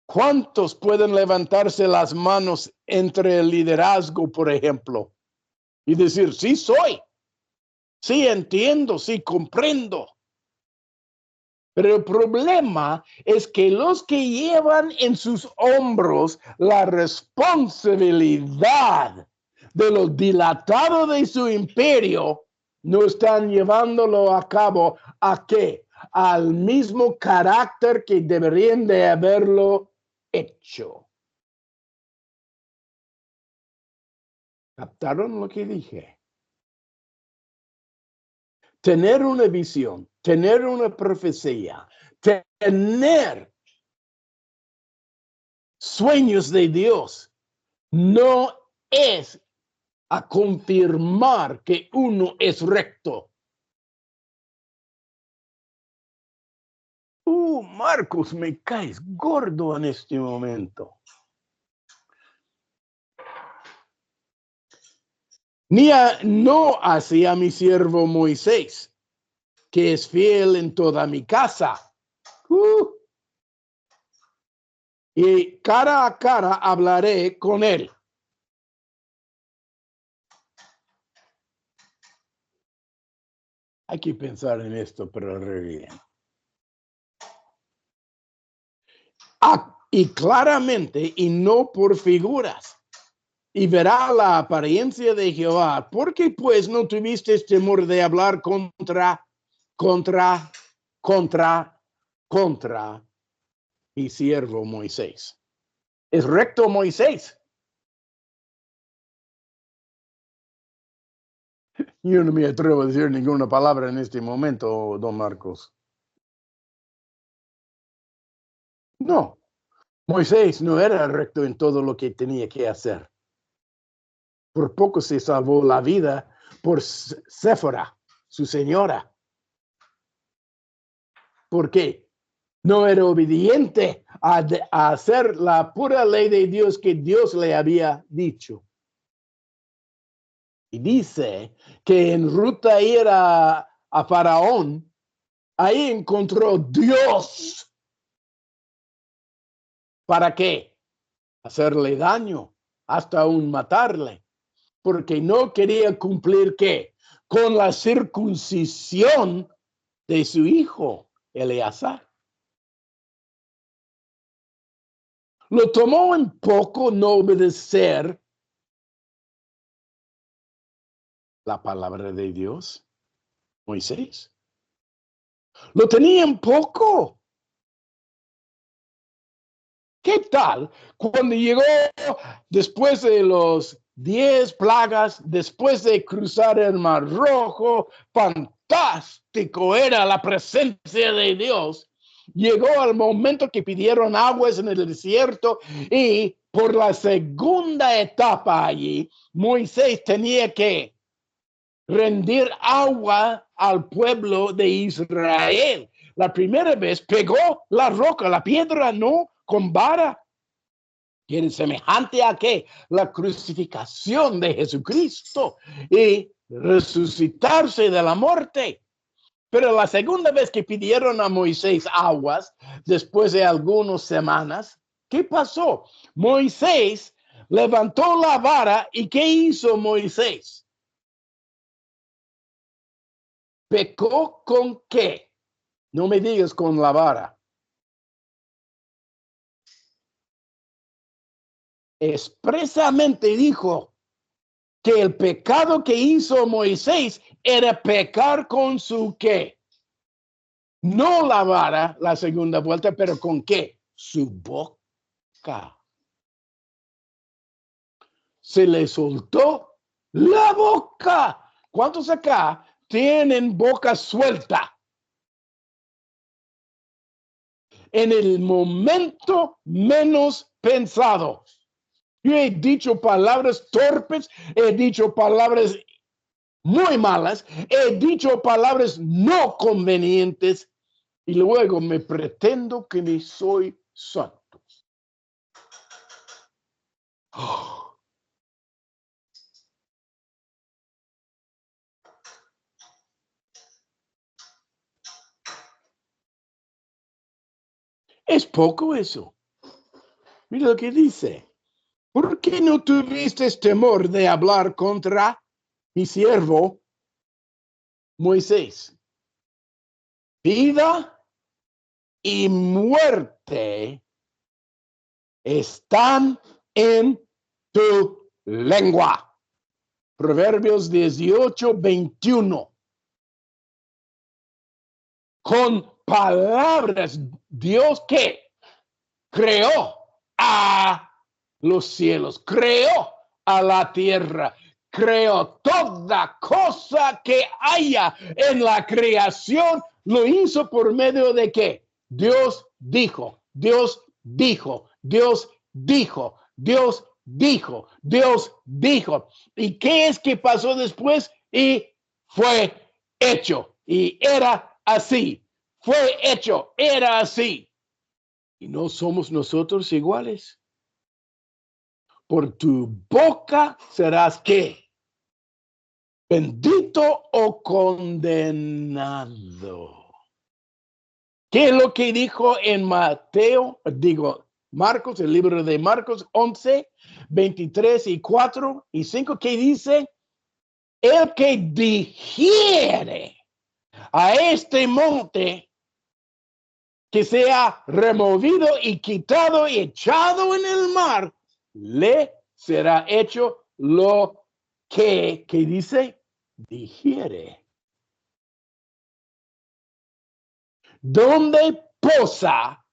¿Cuántos pueden levantarse las manos entre el liderazgo, por ejemplo, y decir, sí soy, sí entiendo, sí comprendo? Pero el problema es que los que llevan en sus hombros la responsabilidad de lo dilatado de su imperio no están llevándolo a cabo. ¿A qué? Al mismo carácter que deberían de haberlo hecho. ¿Captaron lo que dije? Tener una visión, tener una profecía, tener sueños de Dios, no es a confirmar que uno es recto. Marcos, me caes gordo en este momento. No hacia mi siervo Moisés, que es fiel en toda mi casa. Y cara a cara hablaré con él. Hay que pensar en esto, pero re bien. Y claramente, y no por figuras, y verá la apariencia de Jehová. ¿Por qué pues no tuviste temor de hablar contra mi siervo Moisés? ¿Es recto Moisés? Yo no me atrevo a decir ninguna palabra en este momento, don Marcos. No, Moisés no era recto en todo lo que tenía que hacer. Por poco se salvó la vida por Séfora, su señora. ¿Por qué? No era obediente a hacer la pura ley de Dios que Dios le había dicho. Y dice que en ruta ir a Faraón, ahí encontró Dios. ¿Para qué? Hacerle daño, hasta aún matarle. Porque no quería cumplir, ¿qué? Con la circuncisión de su hijo, Eleazar. Lo tomó en poco no obedecer la palabra de Dios, Moisés. Lo tenía en poco. ¿Qué tal cuando llegó después de los 10 plagas, después de cruzar el Mar Rojo? Fantástico era la presencia de Dios. Llegó al momento que pidieron aguas en el desierto y por la segunda etapa allí, Moisés tenía que rendir agua al pueblo de Israel. La primera vez pegó la roca, la piedra, no con vara. Que es semejante a que la crucificación de Jesucristo y resucitarse de la muerte. Pero la segunda vez que pidieron a Moisés aguas, después de algunas semanas, ¿qué pasó? Moisés levantó la vara y ¿qué hizo Moisés? ¿Pecó con qué? No me digas con la vara. Expresamente dijo que el pecado que hizo Moisés era pecar con su qué. No la vara, la segunda vuelta, pero ¿con qué? Su boca. Se le soltó la boca. ¿Cuántos acá tienen boca suelta? En el momento menos pensado. Yo he dicho palabras torpes, he dicho palabras muy malas, he dicho palabras no convenientes y luego me pretendo que me soy santo. Oh. Es poco eso. Mira lo que dice. ¿Por qué no tuviste temor de hablar contra mi siervo Moisés? Vida y muerte están en tu lengua. Proverbios 18:21. Con palabras, Dios que creó a los cielos, creó a la tierra, creó toda cosa que haya en la creación, lo hizo por medio de qué? Dios dijo, Dios dijo, Dios dijo, Dios dijo, Dios dijo. ¿Y qué es que pasó después? Y fue hecho. Y era así. Fue hecho. Era así. Y no somos nosotros iguales. Por tu boca serás ¿qué? Bendito o condenado. ¿Qué es lo que dijo en Marcos, el libro de Marcos 11, 23 y 4 y 5? ¿Qué dice? El que dijere a este monte que sea removido y quitado y echado en el mar, le será hecho lo que dice, dijere. ¿Dónde posa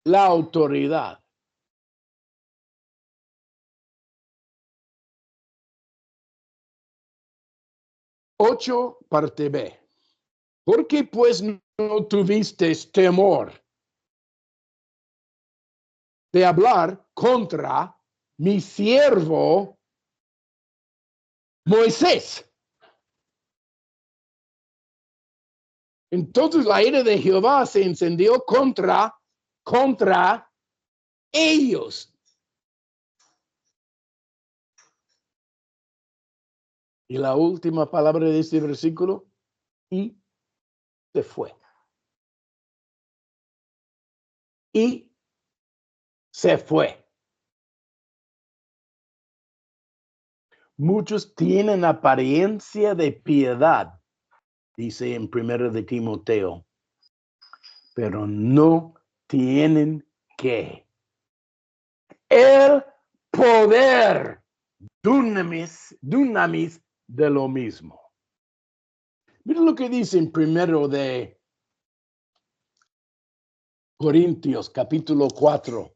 la autoridad? Ocho, parte B. ¿Por qué pues no tuviste temor de hablar contra mi siervo Moisés? Entonces la ira de Jehová se encendió contra ellos. Y la última palabra de este versículo, y se fue. Y se fue. Muchos tienen apariencia de piedad, dice en 1 de Timoteo, pero no tienen que. El poder, dunamis de lo mismo. Mira lo que dice en 1 de Corintios, capítulo 4,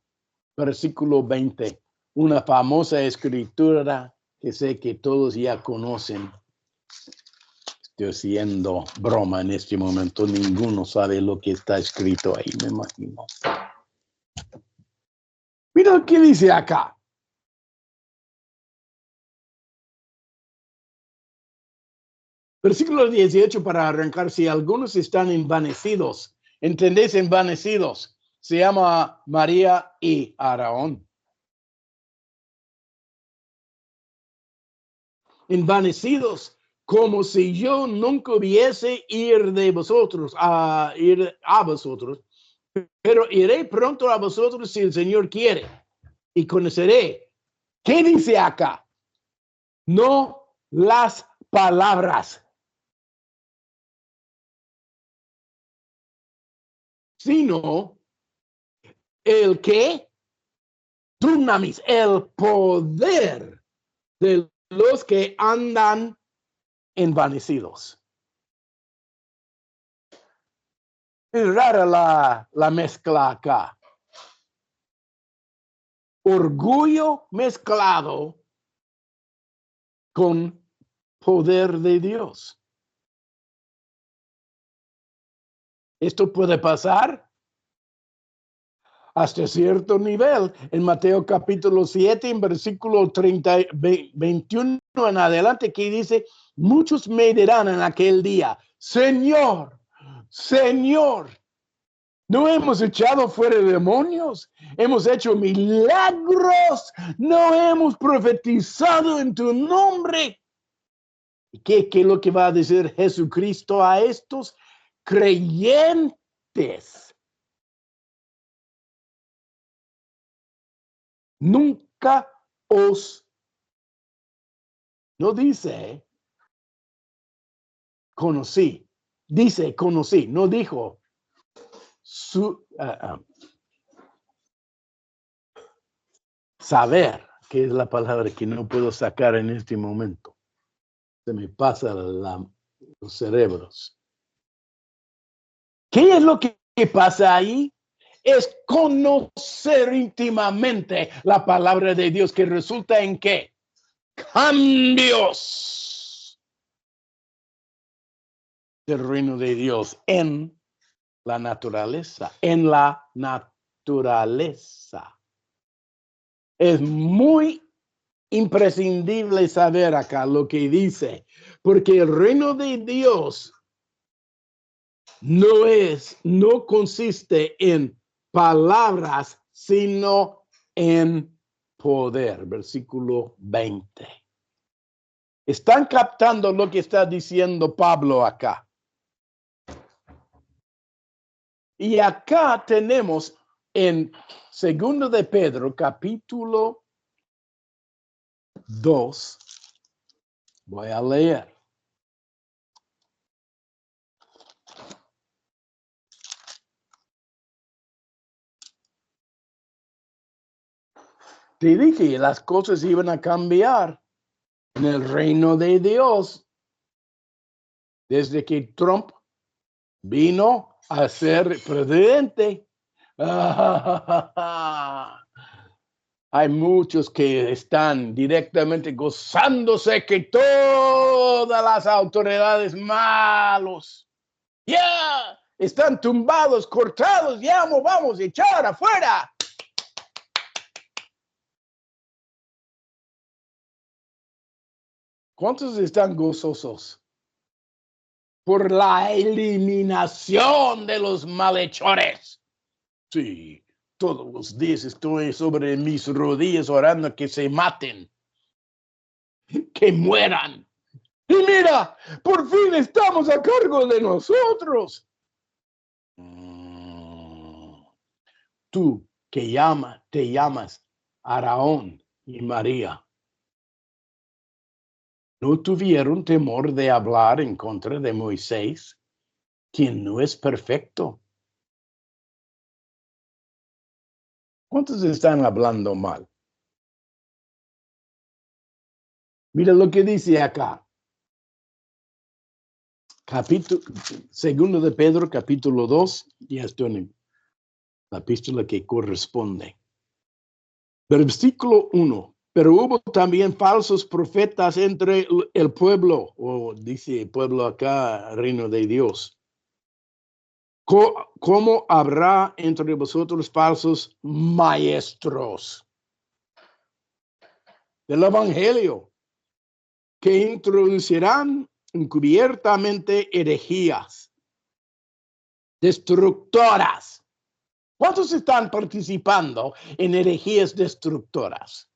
versículo 20. Una famosa escritura que sé que todos ya conocen. Estoy haciendo broma en este momento. Ninguno sabe lo que está escrito ahí, me imagino. Mira lo que dice acá. Versículo 18 para arrancar. Si algunos están envanecidos, ¿entendés? Envanecidos. Se llama María y Aarón. Envanecidos como si yo nunca hubiese ir a vosotros, pero iré pronto a vosotros si el Señor quiere, y conoceré. ¿Qué dice acá? No las palabras, sino el que dunamis, el poder de los que andan envanecidos. Es rara la mezcla acá. Orgullo mezclado con poder de Dios. Esto puede pasar hasta cierto nivel. En Mateo capítulo 7, en versículo 21 en adelante, que dice, muchos me dirán en aquel día, Señor, Señor, no hemos echado fuera demonios, hemos hecho milagros, no hemos profetizado en tu nombre. ¿Qué es lo que va a decir Jesucristo a estos creyentes? Nunca os, no dice conocí, dice conocí, no dijo saber, que es la palabra que no puedo sacar en este momento. Se me pasa los cerebros. ¿Qué es lo que pasa ahí? Es conocer íntimamente la palabra de Dios, que resulta en ¿qué? Cambios del reino de Dios en la naturaleza, Es muy imprescindible saber acá lo que dice, porque el reino de Dios no consiste en palabras, sino en poder. Versículo 20. ¿Están captando lo que está diciendo Pablo acá? Y acá tenemos en 2 de Pedro, capítulo 2, voy a leer. Te dije, las cosas iban a cambiar en el reino de Dios desde que Trump vino a ser presidente. Hay muchos que están directamente gozándose que todas las autoridades malos ya están tumbados, cortados, ya vamos a echar afuera. ¿Cuántos están gozosos por la eliminación de los malhechores? Sí, todos los días estoy sobre mis rodillas orando que se maten, que mueran. Y mira, por fin estamos a cargo de nosotros. Tú que te llamas Aarón y María, ¿no tuvieron temor de hablar en contra de Moisés, quien no es perfecto? ¿Cuántos están hablando mal? Mira lo que dice acá. Segundo de Pedro, capítulo 2, ya estoy en la epístola que corresponde. Versículo 1. Pero hubo también falsos profetas entre el pueblo, o dice pueblo acá, reino de Dios. ¿Cómo habrá entre vosotros falsos maestros del evangelio que introducirán encubiertamente herejías destructoras? ¿Cuántos están participando en herejías destructoras?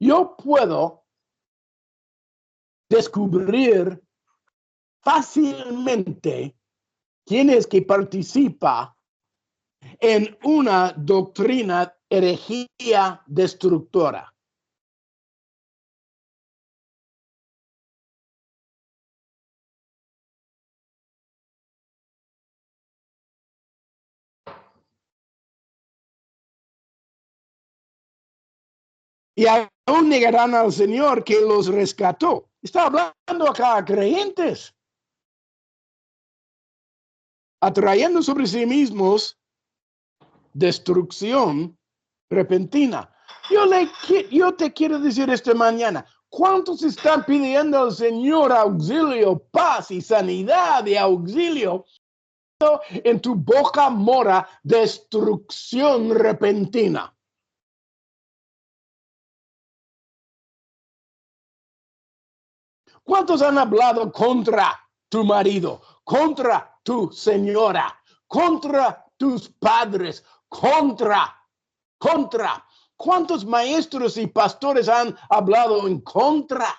yo puedo descubrir fácilmente quién es que participa en una doctrina herejía destructora. Y aún negarán al Señor que los rescató. Está hablando acá a creyentes, atrayendo sobre sí mismos destrucción repentina. Yo te quiero decir esta mañana, ¿cuántos están pidiendo al Señor auxilio, paz y sanidad y auxilio? En tu boca mora destrucción repentina. ¿Cuántos han hablado contra tu marido, contra tu señora, contra tus padres, contra? ¿Cuántos maestros y pastores han hablado en contra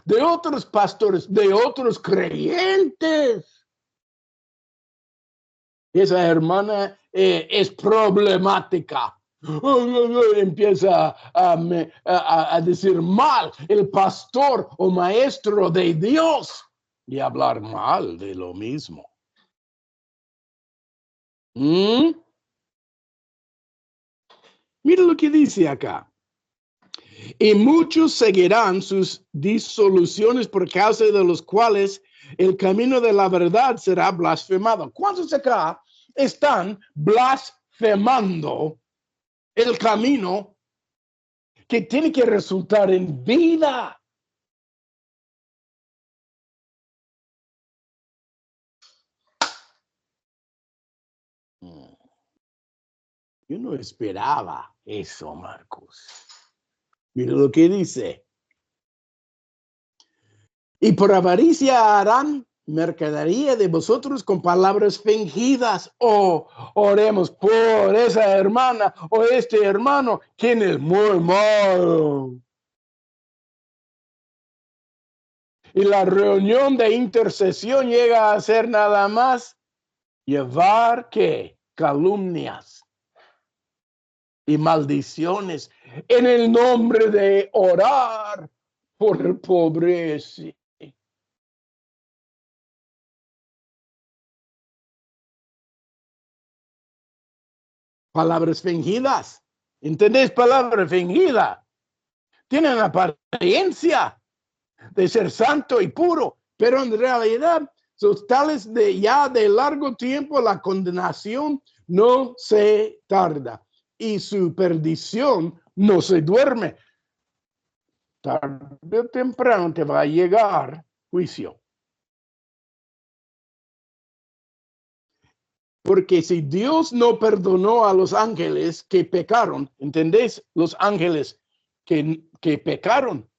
de otros pastores, de otros creyentes? Esa hermana es problemática. Empieza a decir mal el pastor o maestro de Dios y hablar mal de lo mismo. Mira lo que dice acá. Y muchos seguirán sus disoluciones por causa de los cuales el camino de la verdad será blasfemado. ¿Cuántos acá están blasfemando el camino que tiene que resultar en vida? Yo no esperaba eso, Marcos. Mira lo que dice. Y por avaricia harán mercadería de vosotros con palabras fingidas. Oremos por esa hermana o este hermano, quien es muy malo. Y la reunión de intercesión llega a ser nada más llevar ¿qué? Calumnias y maldiciones en el nombre de orar por el pobre. Palabras fingidas. ¿Entendés? Palabra fingida. Tienen apariencia de ser santo y puro, pero en realidad son tales de ya de largo tiempo. La condenación no se tarda y su perdición no se duerme. Tarde o temprano te va a llegar juicio. Porque si Dios no perdonó a los ángeles que pecaron, ¿entendés? Los ángeles que pecaron.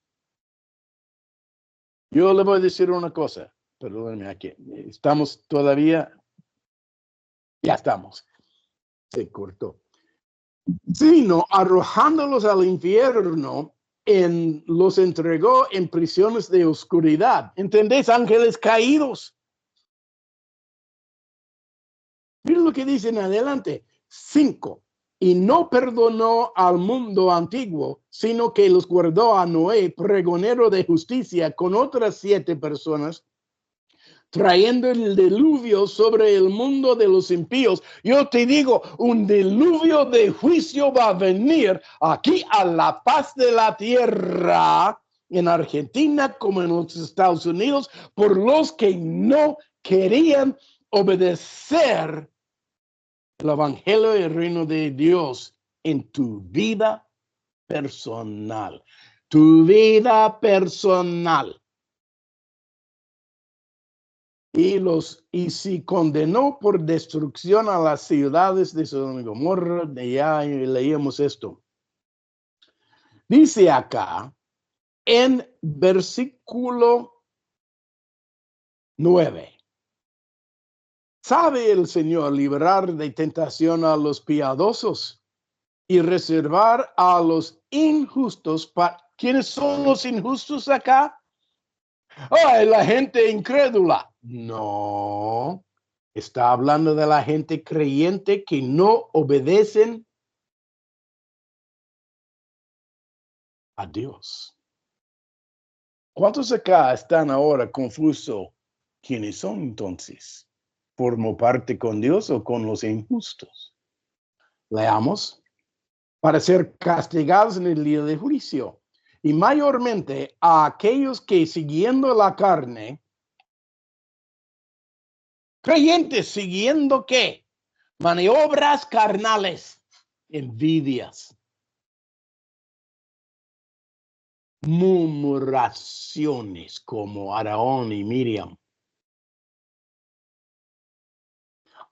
Yo le voy a decir una cosa, perdónenme aquí, estamos todavía, ya estamos, se cortó. Sino arrojándolos al infierno, los entregó en prisiones de oscuridad. ¿Entendés? Ángeles caídos. Miren lo que dice en adelante. 5. Y no perdonó al mundo antiguo, sino que los guardó a Noé, pregonero de justicia, con otras 7 personas, trayendo el diluvio sobre el mundo de los impíos. Yo te digo, un diluvio de juicio va a venir aquí a la faz de la tierra, en Argentina como en los Estados Unidos, por los que no querían obedecer el evangelio y el reino de Dios en tu vida personal. Tu vida personal. Y si condenó por destrucción a las ciudades de Sodoma y Gomorra, ya leíamos esto. Dice acá, en versículo 9. ¿Sabe el Señor liberar de tentación a los piadosos y reservar a los injustos. ¿Quiénes son los injustos acá? ¡Ay, la gente incrédula! No, está hablando de la gente creyente que no obedecen a Dios. ¿Cuántos acá están ahora confusos? ¿Quiénes son entonces? ¿Formo parte con Dios o con los injustos? Leamos. Para ser castigados en el día de juicio. Y mayormente a aquellos que siguiendo la carne, creyentes siguiendo ¿qué? Maniobras carnales, envidias, murmuraciones como Aarón y Miriam.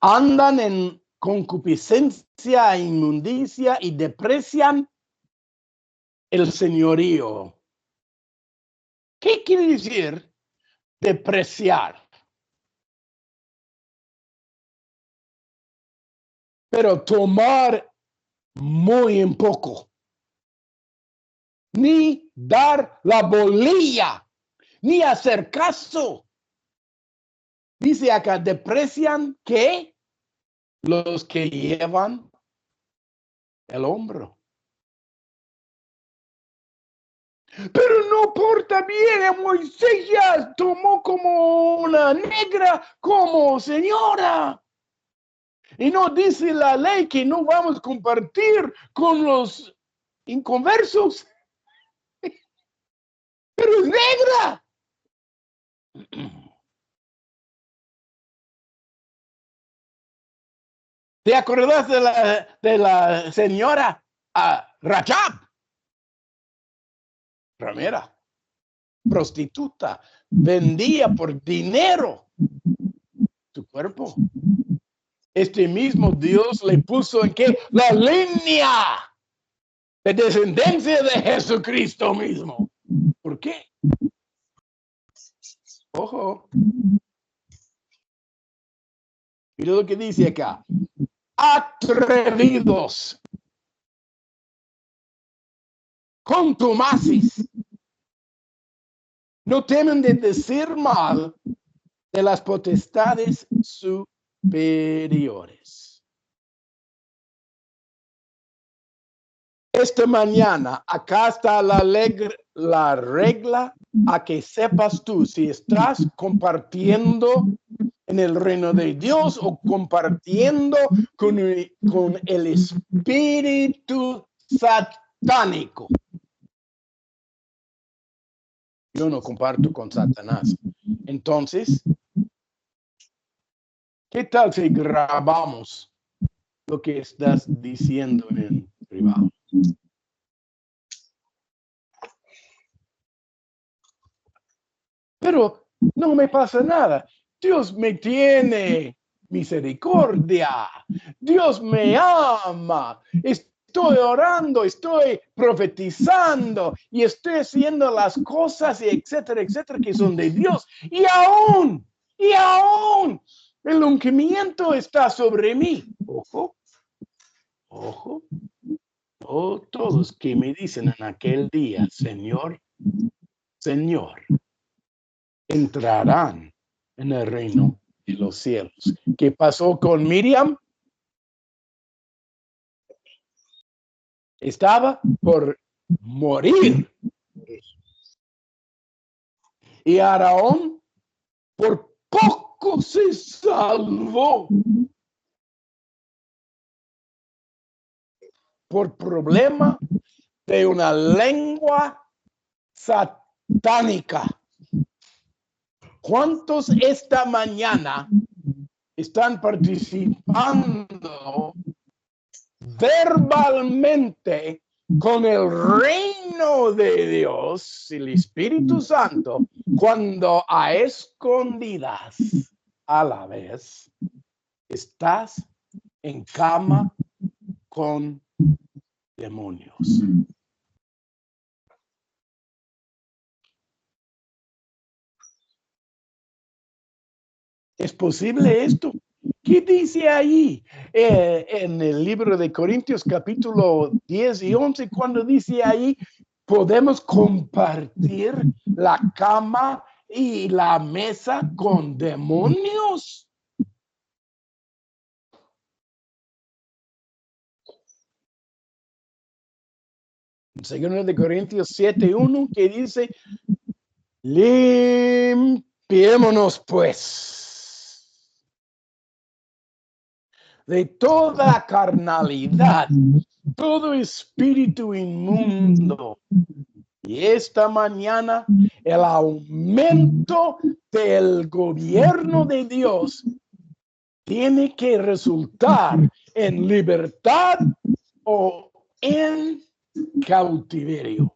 Andan en concupiscencia e inmundicia y desprecian el señorío. ¿Qué quiere decir despreciar? Pero tomar muy en poco. Ni dar la bolilla, ni hacer caso. Dice acá, desprecian que los que llevan el hombro. Pero no porta bien a Moisés, ya tomó como una negra, como señora. Y no dice la ley que no vamos a compartir con los inconversos. Pero es negra. ¿Te acuerdas de la señora Rajab? Ramera, prostituta, vendía por dinero su cuerpo. Este mismo Dios le puso en qué? La línea de descendencia de Jesucristo mismo. ¿Por qué? Ojo. Mira lo que dice acá. Atrevidos, contumaces, no temen de decir mal de las potestades superiores. Esta mañana, acá está la regla a que sepas tú si estás compartiendo en el reino de Dios o compartiendo con el espíritu satánico. Yo no comparto con Satanás. Entonces, ¿qué tal si grabamos lo que estás diciendo en privado? Pero no me pasa nada. Dios me tiene misericordia. Dios me ama. Estoy orando, estoy profetizando y estoy haciendo las cosas, etcétera, etcétera, que son de Dios. Y aún, el ungimiento está sobre mí. Ojo, ojo. Oh, todos que me dicen en aquel día, Señor, Señor, entrarán en el reino de los cielos. ¿Qué pasó con Miriam? Estaba por morir. Y Aarón por poco se salvó por problema de una lengua satánica. ¿Cuántos esta mañana están participando verbalmente con el reino de Dios, el Espíritu Santo, cuando a escondidas a la vez estás en cama con demonios? ¿Es posible esto? ¿Qué dice ahí en el libro de Corintios capítulo 10 y 11? Cuando dice ahí, podemos compartir la cama y la mesa con demonios. Segundo de Corintios 7:1, que dice, limpiémonos pues de toda carnalidad, todo espíritu inmundo. Y esta mañana el aumento del gobierno de Dios tiene que resultar en libertad o en cautiverio.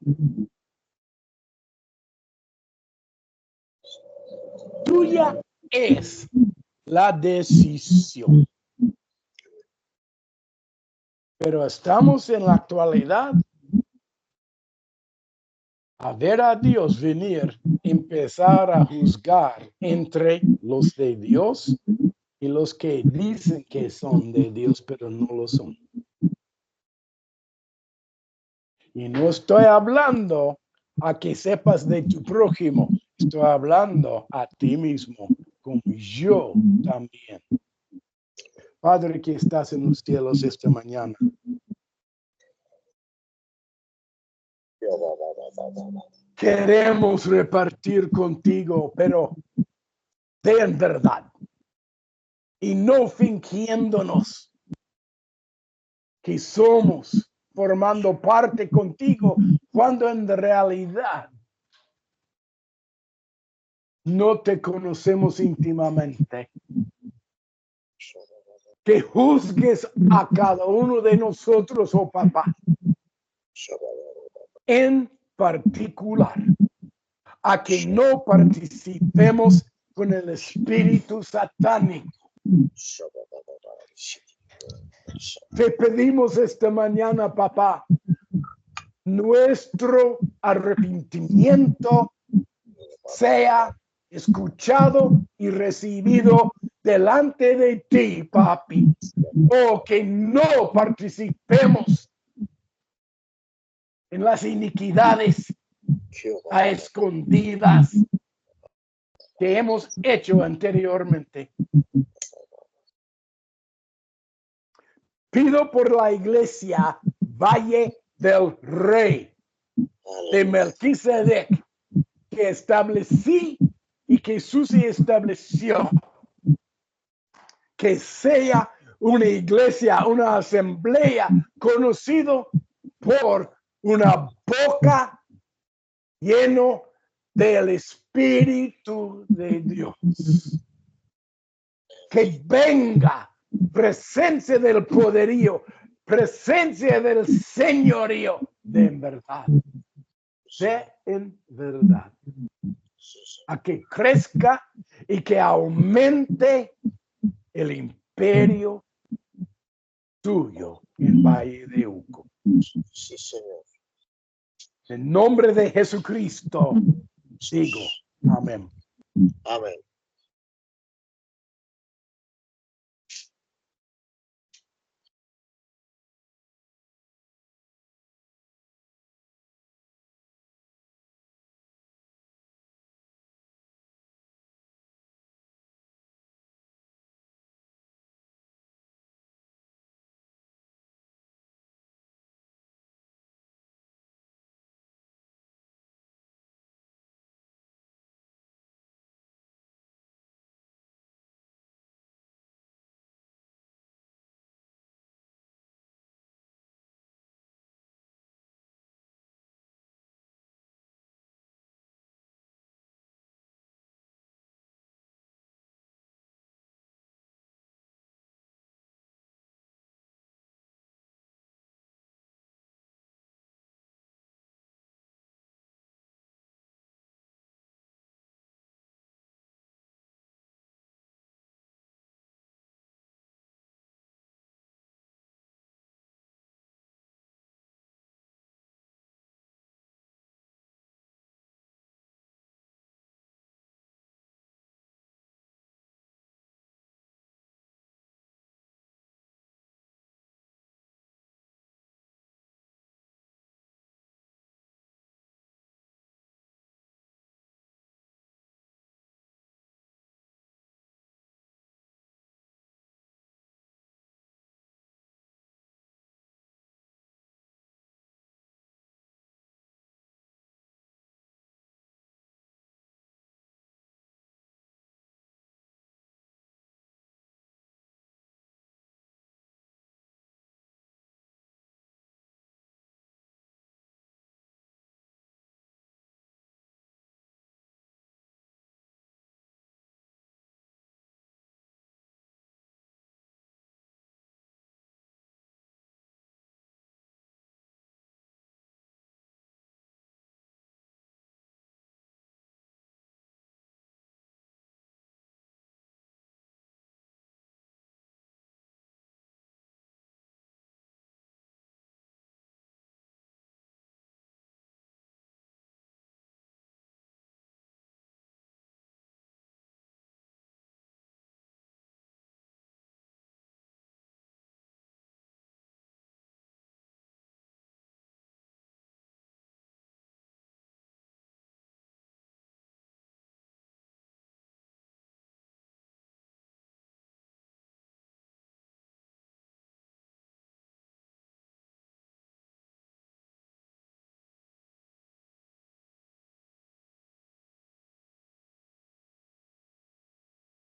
Tuya es la decisión. Pero estamos en la actualidad a ver a Dios venir, empezar a juzgar entre los de Dios y los que dicen que son de Dios, pero no lo son. Y no estoy hablando a que sepas de tu prójimo, estoy hablando a ti mismo, como yo también. Padre que estás en los cielos esta mañana, queremos repartir contigo, pero de verdad, y no fingiéndonos que somos formando parte contigo, cuando en realidad no te conocemos íntimamente. Que juzgues a cada uno de nosotros, oh papá, en particular, a que no participemos con el espíritu satánico. Te pedimos esta mañana, papá, nuestro arrepentimiento sea escuchado y recibido delante de ti, papi, o que no participemos en las iniquidades a escondidas que hemos hecho anteriormente. Pido por la iglesia Valle del Rey de Melquisedec, que establecí y que Susi estableció, que sea una iglesia, una asamblea conocido por una boca lleno del Espíritu de Dios. Que venga presencia del poderío, presencia del señorío de en verdad. De en verdad. A que crezca y que aumente el imperio tuyo en Valle de Uco. Sí, Señor. En nombre de Jesucristo digo, amén. Amén.